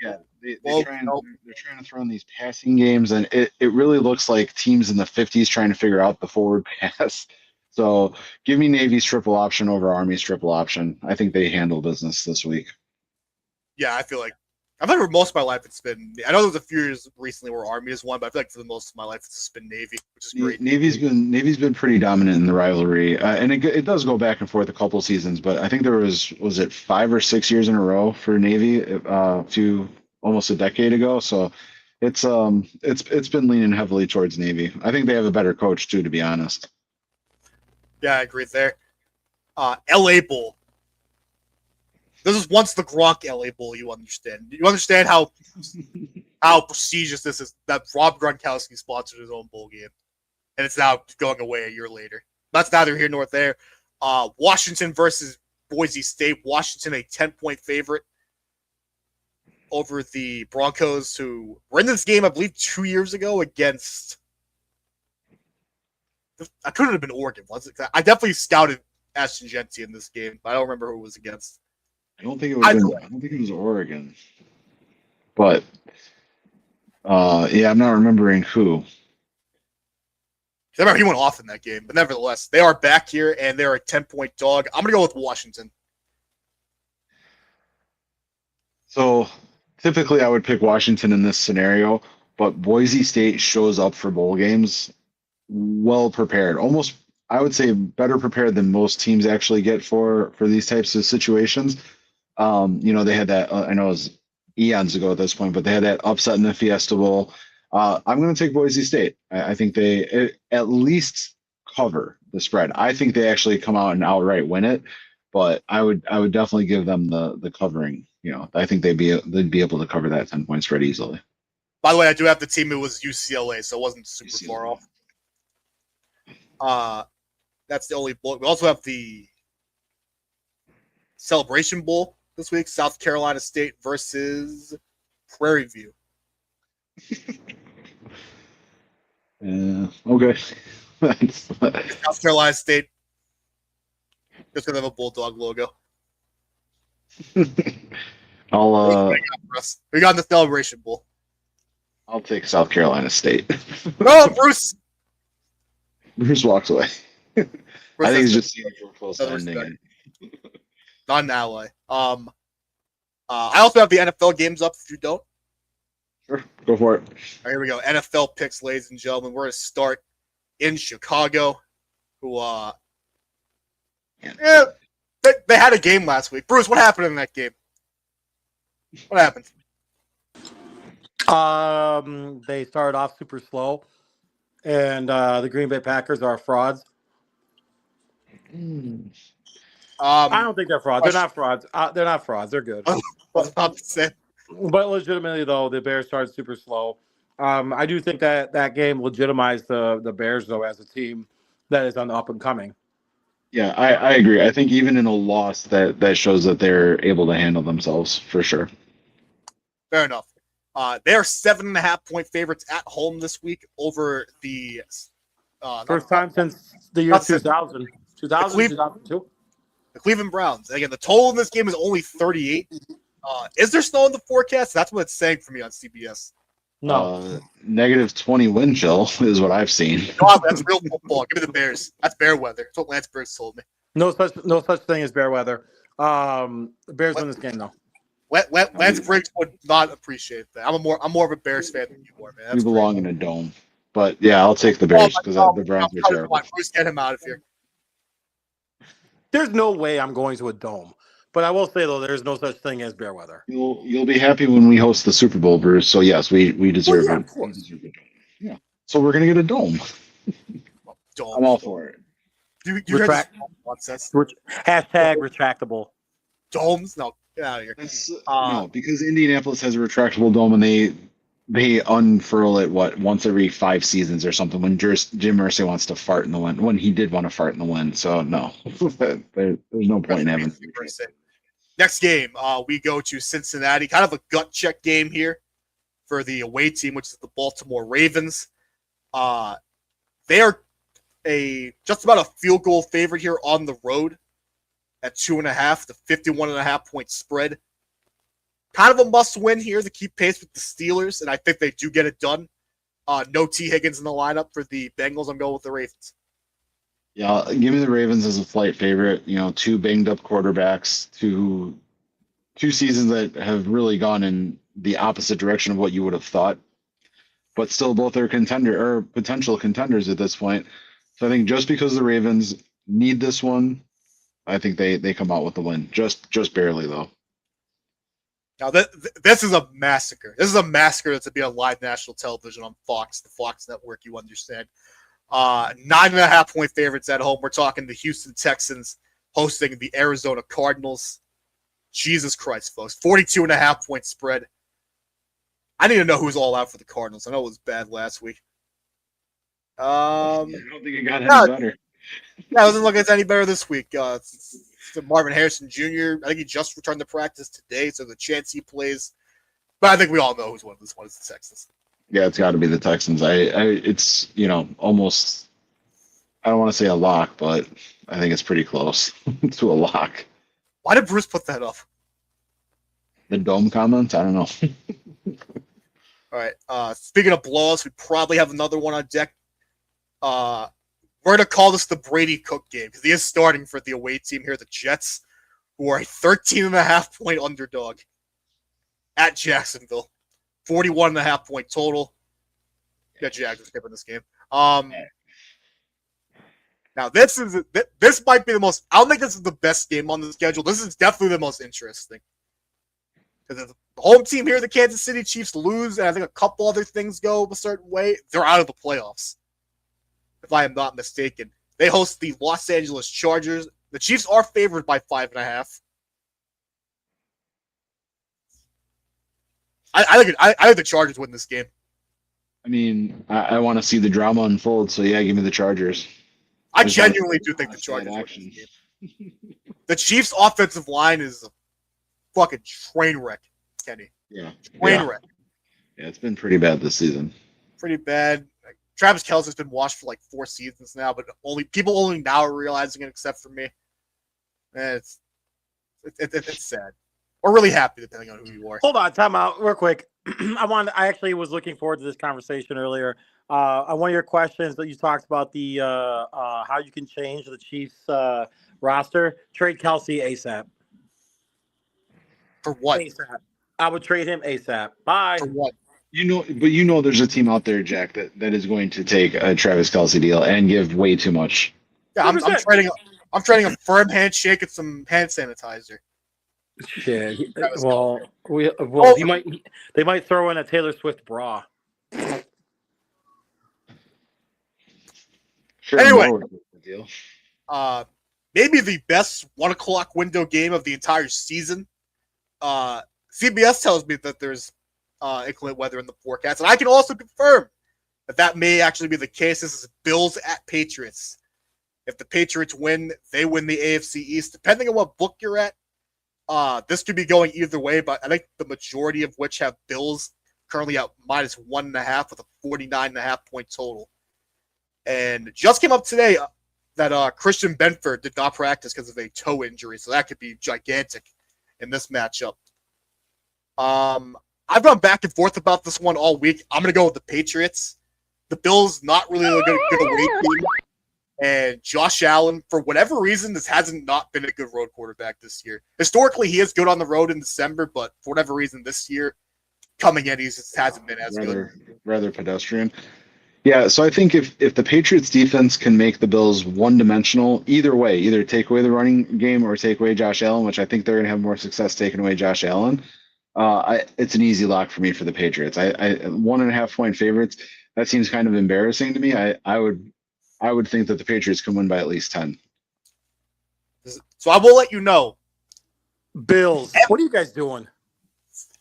Yeah, they're trying to throw in these passing games, and it really looks like teams in the 50s trying to figure out the forward pass. So give me Navy's triple option over Army's triple option. I think they handle business this week. Yeah, I feel like I've for most of my life it's been. I know there was a few years recently where Army has won, but I feel like for the most of my life it's just been Navy, which is great. Navy's been pretty dominant in the rivalry, and it does go back and forth a couple seasons. But I think there was it 5 or 6 years in a row for Navy, almost a decade ago. So it's been leaning heavily towards Navy. I think they have a better coach too, to be honest. Yeah, I agree there. LA Bowl. This is once the Gronk LA Bowl. You understand? You understand how prestigious this is. That Rob Gronkowski sponsored his own bowl game, and it's now going away a year later. That's neither here nor there. Washington versus Boise State. Washington a 10-point favorite over the Broncos, who were in this game, I believe, 2 years ago against. I couldn't have been Oregon, was it? I definitely scouted Ashton Genty in this game, but I don't remember who it was against. I don't think it was Oregon, but I'm not remembering who. I remember he went off in that game, but nevertheless, they are back here and they're a 10-point dog. I'm gonna go with Washington. So typically, I would pick Washington in this scenario, but Boise State shows up for bowl games well prepared, almost I would say better prepared than most teams actually get for these types of situations. They had that, I know it was eons ago at this point, but they had that upset in the Fiesta Bowl. I'm going to take Boise State. I think they at least cover the spread. I think they actually come out and outright win it, but I would definitely give them the covering. I think they'd be able to cover that 10-point spread easily. By the way, I do have the team. It was UCLA, so it wasn't super far off. That's the only bowl. We also have the Celebration Bowl this week, South Carolina State versus Prairie View. Okay. South Carolina State just gonna have a bulldog logo. We got the Celebration Bowl. I'll take South Carolina State. No, Bruce. Bruce walks away. Bruce I think he's just seeing for close to ending it. Not an ally. I also have the NFL games up if you don't. Sure, go for it. All right, here we go. NFL picks, ladies and gentlemen. We're going to start in Chicago, who they had a game last week. Bruce, what happened in that game? What happened? They started off super slow, and the Green Bay Packers are frauds. I don't think they're frauds. They're not frauds. They're not frauds. They're good. But legitimately, though, the Bears started super slow. I do think that game legitimized the Bears, though, as a team that is on the up and coming. Yeah, I agree. I think even in a loss, that shows that they're able to handle themselves for sure. Fair enough. They are 7.5-point favorites at home this week over the first time since the year 2000. 2002. The Cleveland Browns. Again, the total in this game is only 38. Is there snow in the forecast? That's what it's saying for me on CBS. No. -20 wind chill is what I've seen. No, that's real football. Give me the Bears. That's bear weather. That's what Lance Briggs told me. No such thing as bear weather. Bears win this game though. Lance Briggs would not appreciate that. I'm more of a Bears fan than you are, man. We belong in a dome. But yeah, I'll take the Bears because the Browns are terrible. Bruce, get him out of here. There's no way I'm going to a dome. But I will say though, there's no such thing as bear weather. You'll be happy when we host the Super Bowl, Bruce. So yes, we deserve it. Of course. We deserve a dome. Yeah. So we're gonna get a dome. I'm all for it. You heard this nonsense? Hashtag retractable. Domes? No, get out of here. No, because Indianapolis has a retractable dome and they unfurl it once every 5 seasons or something when Jim Irsay wants to fart in the wind. When he did want to fart in the wind, so no, there's no point in having. Next game, we go to Cincinnati. Kind of a gut check game here for the away team, which is the Baltimore Ravens. They are just about a field goal favorite here on the road at 2.5, the 51.5 point spread. Kind of a must win here to keep pace with the Steelers, and I think they do get it done. No T. Higgins in the lineup for the Bengals. I'm going with the Ravens. Yeah, give me the Ravens as a flight favorite. 2 banged up quarterbacks, two seasons that have really gone in the opposite direction of what you would have thought, but still both are potential contenders at this point. So I think just because the Ravens need this one, I think they come out with the win. Just barely though. Now this is a massacre. This is a massacre that's to be on live national television on Fox, the Fox network. You understand? 9.5 point favorites at home. We're talking the Houston Texans hosting the Arizona Cardinals. Jesus Christ, folks. 42.5 point spread. I need to know who's all out for the Cardinals. I know it was bad last week. I don't think it got any better. Yeah, it doesn't look like it's any better this week. It's Marvin Harrison Jr. I think he just returned to practice today, so the chance he plays. But I think we all know who's won this one. It's the Texans. Yeah, it's got to be the Texans. It's almost. I don't want to say a lock, but I think it's pretty close to a lock. Why did Bruce put that up? The dome comments? I don't know. All right. Speaking of blowouts, we probably have another one on deck. We're going to call this the Brady Cook game because he is starting for the away team here, the Jets, who are a 13.5 point underdog at Jacksonville. 41.5 point total. Yeah, Jags are skipping this game. Now, this might be the most. I don't think this is the best game on the schedule. This is definitely the most interesting. Because if the home team here, the Kansas City Chiefs, lose, and I think a couple other things go a certain way, they're out of the playoffs. If I am not mistaken. They host the Los Angeles Chargers. The Chiefs are favored by 5.5. I think the Chargers win this game. I mean, I want to see the drama unfold, so yeah, give me the Chargers. I genuinely do think the Chargers win this game. The Chiefs' offensive line is a fucking train wreck, Kenny. Yeah. Train wreck. Yeah, it's been pretty bad this season. Pretty bad. Travis Kelce's been washed for like 4 seasons now, but people only now are realizing it, except for me. And it's sad. Or really happy, depending on who you are. Hold on, time out, real quick. I actually was looking forward to this conversation earlier. On one of your questions that you talked about the how you can change the Chiefs roster, trade Kelce ASAP. For what? ASAP. I would trade him ASAP. Bye. For what? There's a team out there, Jack, that is going to take a Travis Kelce deal and give way too much. Yeah, I'm trading a firm handshake and some hand sanitizer. Yeah. They might throw in a Taylor Swift bra. Sure, anyway, deal. Maybe the best 1:00 window game of the entire season. CBS tells me that there's inclement weather in the forecast, and I can also confirm that may actually be the case. This is Bills at Patriots. If the Patriots win, they win the AFC East. Depending on what book you're at, this could be going either way, but I think the majority of which have Bills currently at -1.5 with a 49.5 point total. And just came up today that Christian Benford did not practice because of a toe injury, so that could be gigantic in this matchup. I've gone back and forth about this one all week. I'm going to go with the Patriots. The Bills, not really a good away team. And Josh Allen, for whatever reason, this hasn't not been a good road quarterback this year. Historically, he is good on the road in December, but for whatever reason this year, coming in, he just hasn't been as good. Rather pedestrian. Yeah, so I think if the Patriots defense can make the Bills one-dimensional, either way, either take away the running game or take away Josh Allen, which I think they're going to have more success taking away Josh Allen, it's an easy lock for me for the Patriots. I 1.5 point favorites. That seems kind of embarrassing to me. I would think that the Patriots can win by at least 10. So I will let you know. Bills, what are you guys doing?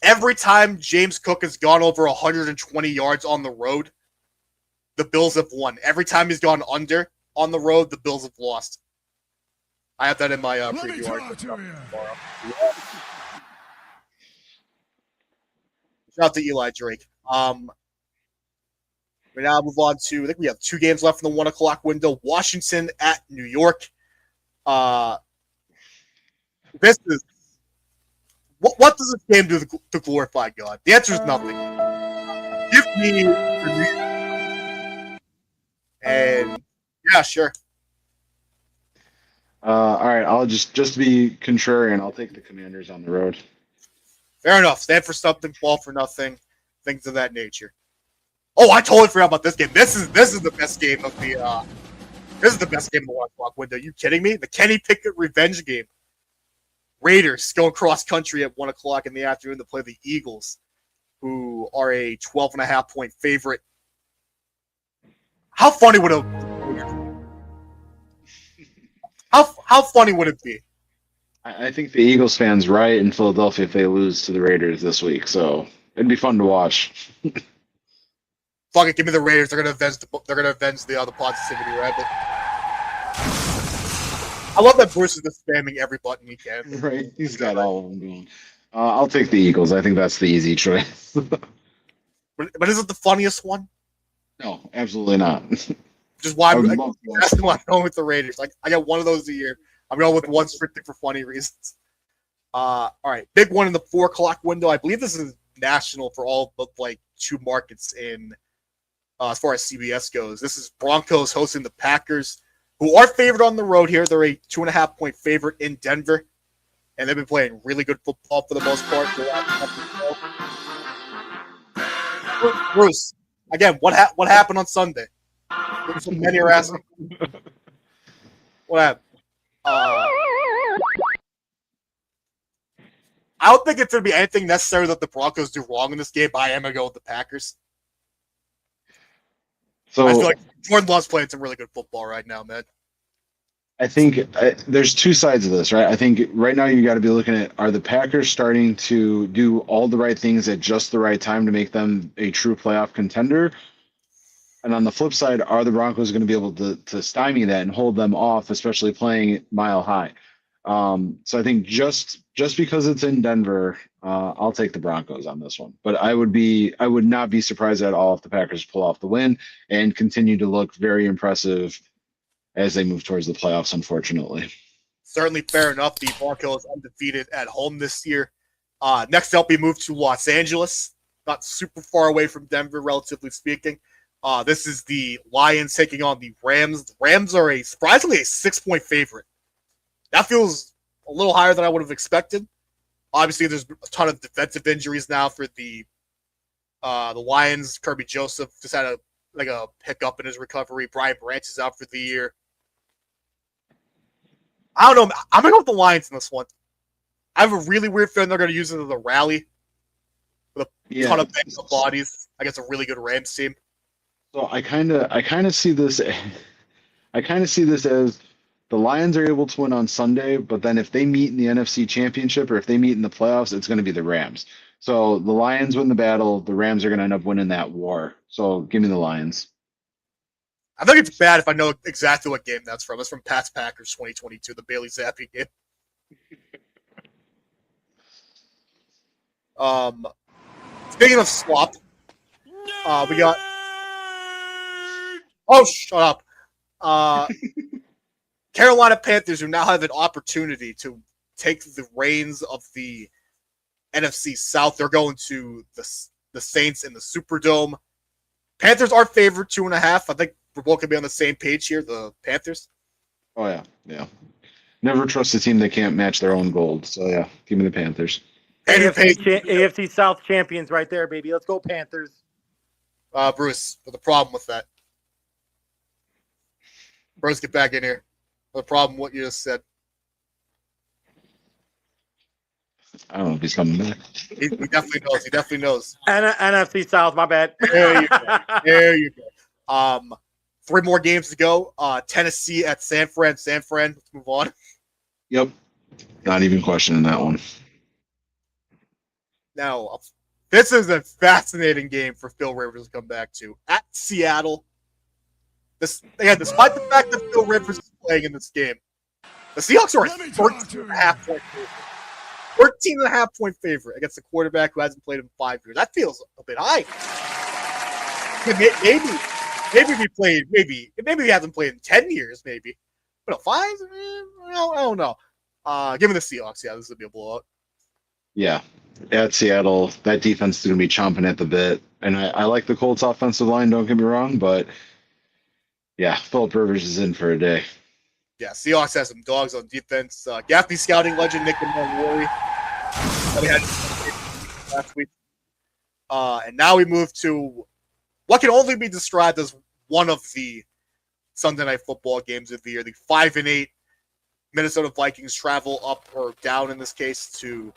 Every time James Cook has gone over 120 yards on the road, the Bills have won. Every time he's gone under on the road, the Bills have lost. I have that in my preview article. Shout out to Eli Drake. We now move on to, I think we have 2 games left in the 1 o'clock window. Washington at New York. This is what does this game do to glorify God? The answer is nothing. Give me the New York. And yeah, sure. All right, I'll just to be contrarian, I'll take the Commanders on the road. Fair enough. Stand for something, fall for nothing, things of that nature. Oh, I totally forgot about this game. This is the best game of the this is the best game of the 1 o'clock window. Are you kidding me? The Kenny Pickett revenge game. Raiders going cross country at 1 o'clock in the afternoon to play the Eagles, who are a 12.5 point favorite. How funny would how funny would it be? I think the Eagles fans riot in Philadelphia if they lose to the Raiders this week, so it'd be fun to watch. Fuck it, give me the Raiders. They're gonna avenge the other positivity, right? But I love that Bruce is just spamming every button he can. Right, he's got all of them going. I'll take the Eagles. I think that's the easy choice. but is it the funniest one? No, absolutely not. Which is why that's why I'm going with the Raiders. Like I got one of those a year. I'm going with one strictly for funny reasons. All right, big one in the 4 o'clock window. I believe this is national for all but like 2 markets in as far as CBS goes. This is Broncos hosting the Packers, who are favored on the road here. They're a 2.5 point favorite in Denver, and they've been playing really good football for the most part. Bruce, again, what happened on Sunday? Many are asking. What happened? I don't think it's going to be anything necessary that the Broncos do wrong in this game, but I am going to go with the Packers. So I feel like Jordan Love's playing some really good football right now, man. I think there's 2 sides of this, right? I think right now you got to be looking at, are the Packers starting to do all the right things at just the right time to make them a true playoff contender? And on the flip side, are the Broncos going to be able to stymie that and hold them off, especially playing Mile High? So I think just because it's in Denver, I'll take the Broncos on this one. But I would not be surprised at all if the Packers pull off the win and continue to look very impressive as they move towards the playoffs, unfortunately. Certainly fair enough. The Broncos undefeated at home this year. Next up, we move to Los Angeles. Not super far away from Denver, relatively speaking. This is the Lions taking on the Rams. The Rams are surprisingly a 6 point favorite. That feels a little higher than I would have expected. Obviously, there's a ton of defensive injuries now for the Lions. Kirby Joseph just had a hiccup in his recovery. Brian Branch is out for the year. I don't know. I'm going to go with the Lions in this one. I have a really weird feeling they're going to use it as a rally with a ton of banged up bodies against a really good Rams team. So I kind of see this. I kind of see this as the Lions are able to win on Sunday, but then if they meet in the NFC Championship or if they meet in the playoffs, it's going to be the Rams. So the Lions win the battle. The Rams are going to end up winning that war. So give me the Lions. I think it's bad if I know exactly what game that's from. It's from Pats Packers 2022, the Bailey Zappi game. Speaking of slop, we got. Oh, shut up. Carolina Panthers, who now have an opportunity to take the reins of the NFC South, they're going to the Saints in the Superdome. Panthers are favored 2.5. I think we're both gonna be on the same page here. The Panthers. Oh yeah. Never trust a team that can't match their own gold. So yeah, give me the Panthers. AFC South champions right there, baby. Let's go Panthers. Bruce, with the problem with that. Bruce, get back in here. The problem what you just said. I don't know if he's coming back. He definitely knows. He definitely knows. NFC South, my bad. There you go. 3 more games to go. Tennessee at San Fran. San Fran. Let's move on. Yep. Not even questioning that one. Now, this is a fascinating game for Phil Rivers to come back to. At Seattle. Despite the fact that Phil Rivers is playing in this game, the Seahawks are a 13.5 point favorite. 13.5 point favorite against a quarterback who hasn't played in 5 years. That feels a bit high. Maybe he hasn't played in 10 years, maybe. But 5? I don't know. Give me the Seahawks. Yeah, this will be a blowout. Yeah. At Seattle, that defense is going to be chomping at the bit. And I like the Colts offensive line, don't get me wrong, but yeah, Philip Rivers is in for a day. Yeah, Seahawks has some dogs on defense. Gaffney scouting legend Nick Monroe that we had last week. And now we move to what can only be described as one of the Sunday Night Football games of the year. The 5-8 Minnesota Vikings travel up or down in this case to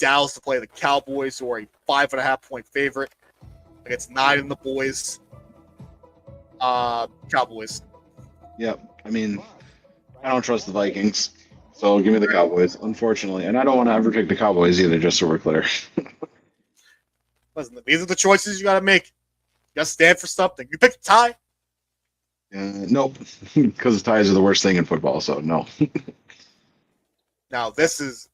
Dallas to play the Cowboys, who are a 5.5 point favorite against 9 in the boys. Cowboys. Yep. I mean, I don't trust the Vikings, so give me the Cowboys, unfortunately. And I don't want to ever pick the Cowboys either, just so we're clear. Listen, these are the choices you got to make. You got to stand for something. You pick a tie. Nope, because the ties are the worst thing in football, so no. Now, this is.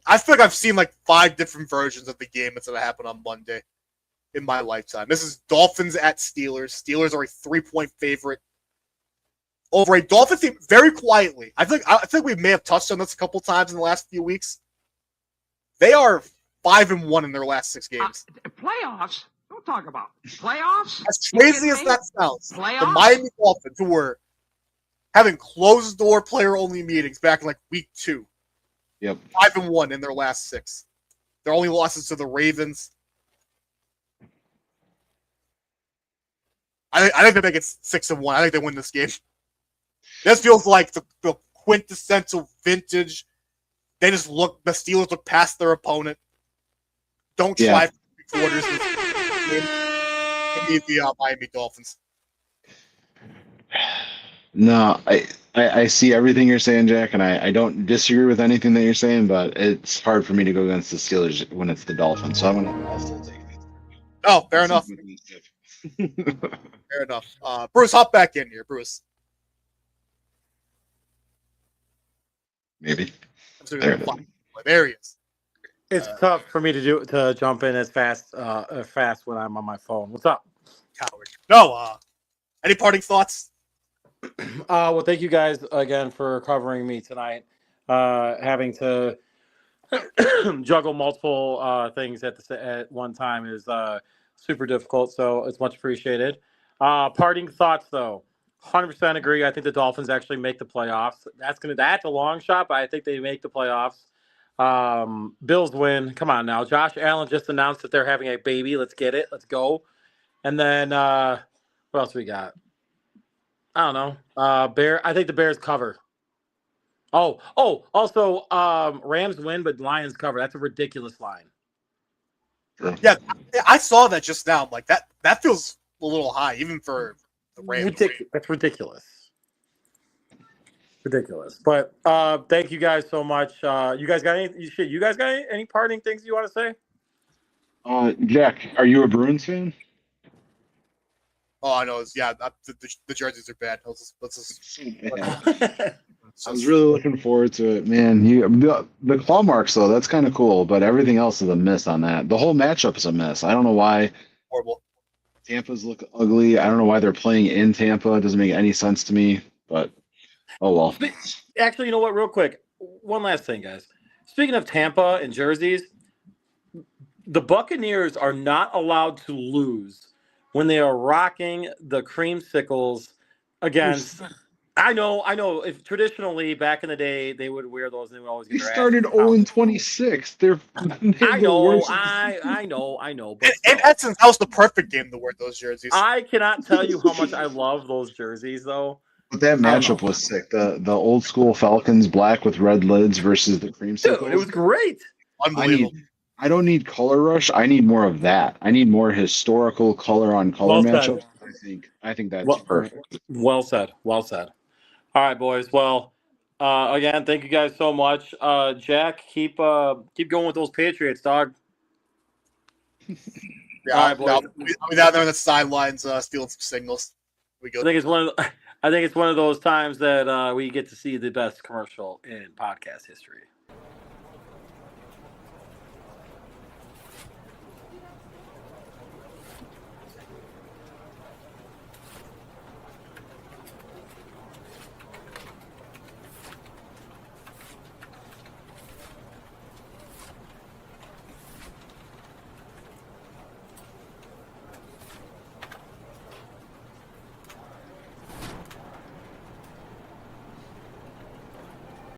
I feel like I've seen like 5 different versions of the game that's going to happen on Monday in my lifetime. This is Dolphins at Steelers. Steelers are a 3-point favorite over a Dolphins team very quietly. I think we may have touched on this a couple times in the last few weeks. They are 5-1 in their last 6 games. Playoffs? Don't talk about playoffs. As crazy as that sounds, Playoffs? the Miami Dolphins, who were having closed-door player-only meetings back in like week 2, Yep. 5-1 in their last 6. Their only losses to the Ravens. I think they make it 6-1. I think they win this game. This feels like the quintessential vintage. The Steelers look past their opponent. Don't try for 3 quarters. Give me the Miami Dolphins. No, I see everything you're saying, Jack, and I don't disagree with anything that you're saying, but it's hard for me to go against the Steelers when it's the Dolphins, so I'll still take it. Oh, fair enough. Fair enough. Bruce, hop back in here, Bruce. Maybe. There he is. It's tough for me to jump in as fast when I'm on my phone. What's up? Coward. No, any parting thoughts? Well, thank you guys again for covering me tonight. Having to juggle multiple things at one time is super difficult, so it's much appreciated. Parting thoughts, though. 100% agree. I think the Dolphins actually make the playoffs. That's a long shot, but I think they make the playoffs. Bills win. Come on now. Josh Allen just announced that they're having a baby. Let's get it. Let's go. And then what else we got? I don't know. I think the Bears cover. Also, Rams win, but Lions cover. That's a ridiculous line. Yeah, I saw that just now. I'm like, that feels a little high, even for the Rams. That's ridiculous. Ridiculous. But thank you guys so much. You guys got any parting things you want to say? Jack, are you a Bruins fan? Oh, I know. The jerseys are bad. I was really looking forward to it, man. The claw marks though, that's kind of cool, but everything else is a miss on that. The whole matchup is a miss. I don't know why. Horrible. Tampa's look ugly. I don't know why they're playing in Tampa. It doesn't make any sense to me. But oh well. Actually, you know what? Real quick, one last thing, guys. Speaking of Tampa and jerseys, the Buccaneers are not allowed to lose when they are rocking the creamsicles against. I know. If traditionally back in the day they would wear those, and they would always They get their started asses 0-26. They have I the know, worst. I know, but In essence, that was the perfect game to wear those jerseys. I cannot tell you how much I love those jerseys, though. But that matchup was sick. The old school Falcons black with red lids versus the creamsicles. Dude, it was great. Unbelievable. I don't need color rush. I need more of that. I need more historical color on color Well matchups. said. I think that's perfect. Well said. Well said. All right, boys. Well, again, thank you guys so much. Jack, keep going with those Patriots, dog. Yeah, all right, boys. I'll be down there on the sidelines stealing some signals. We go. I think it's one of those times that we get to see the best commercial in podcast history.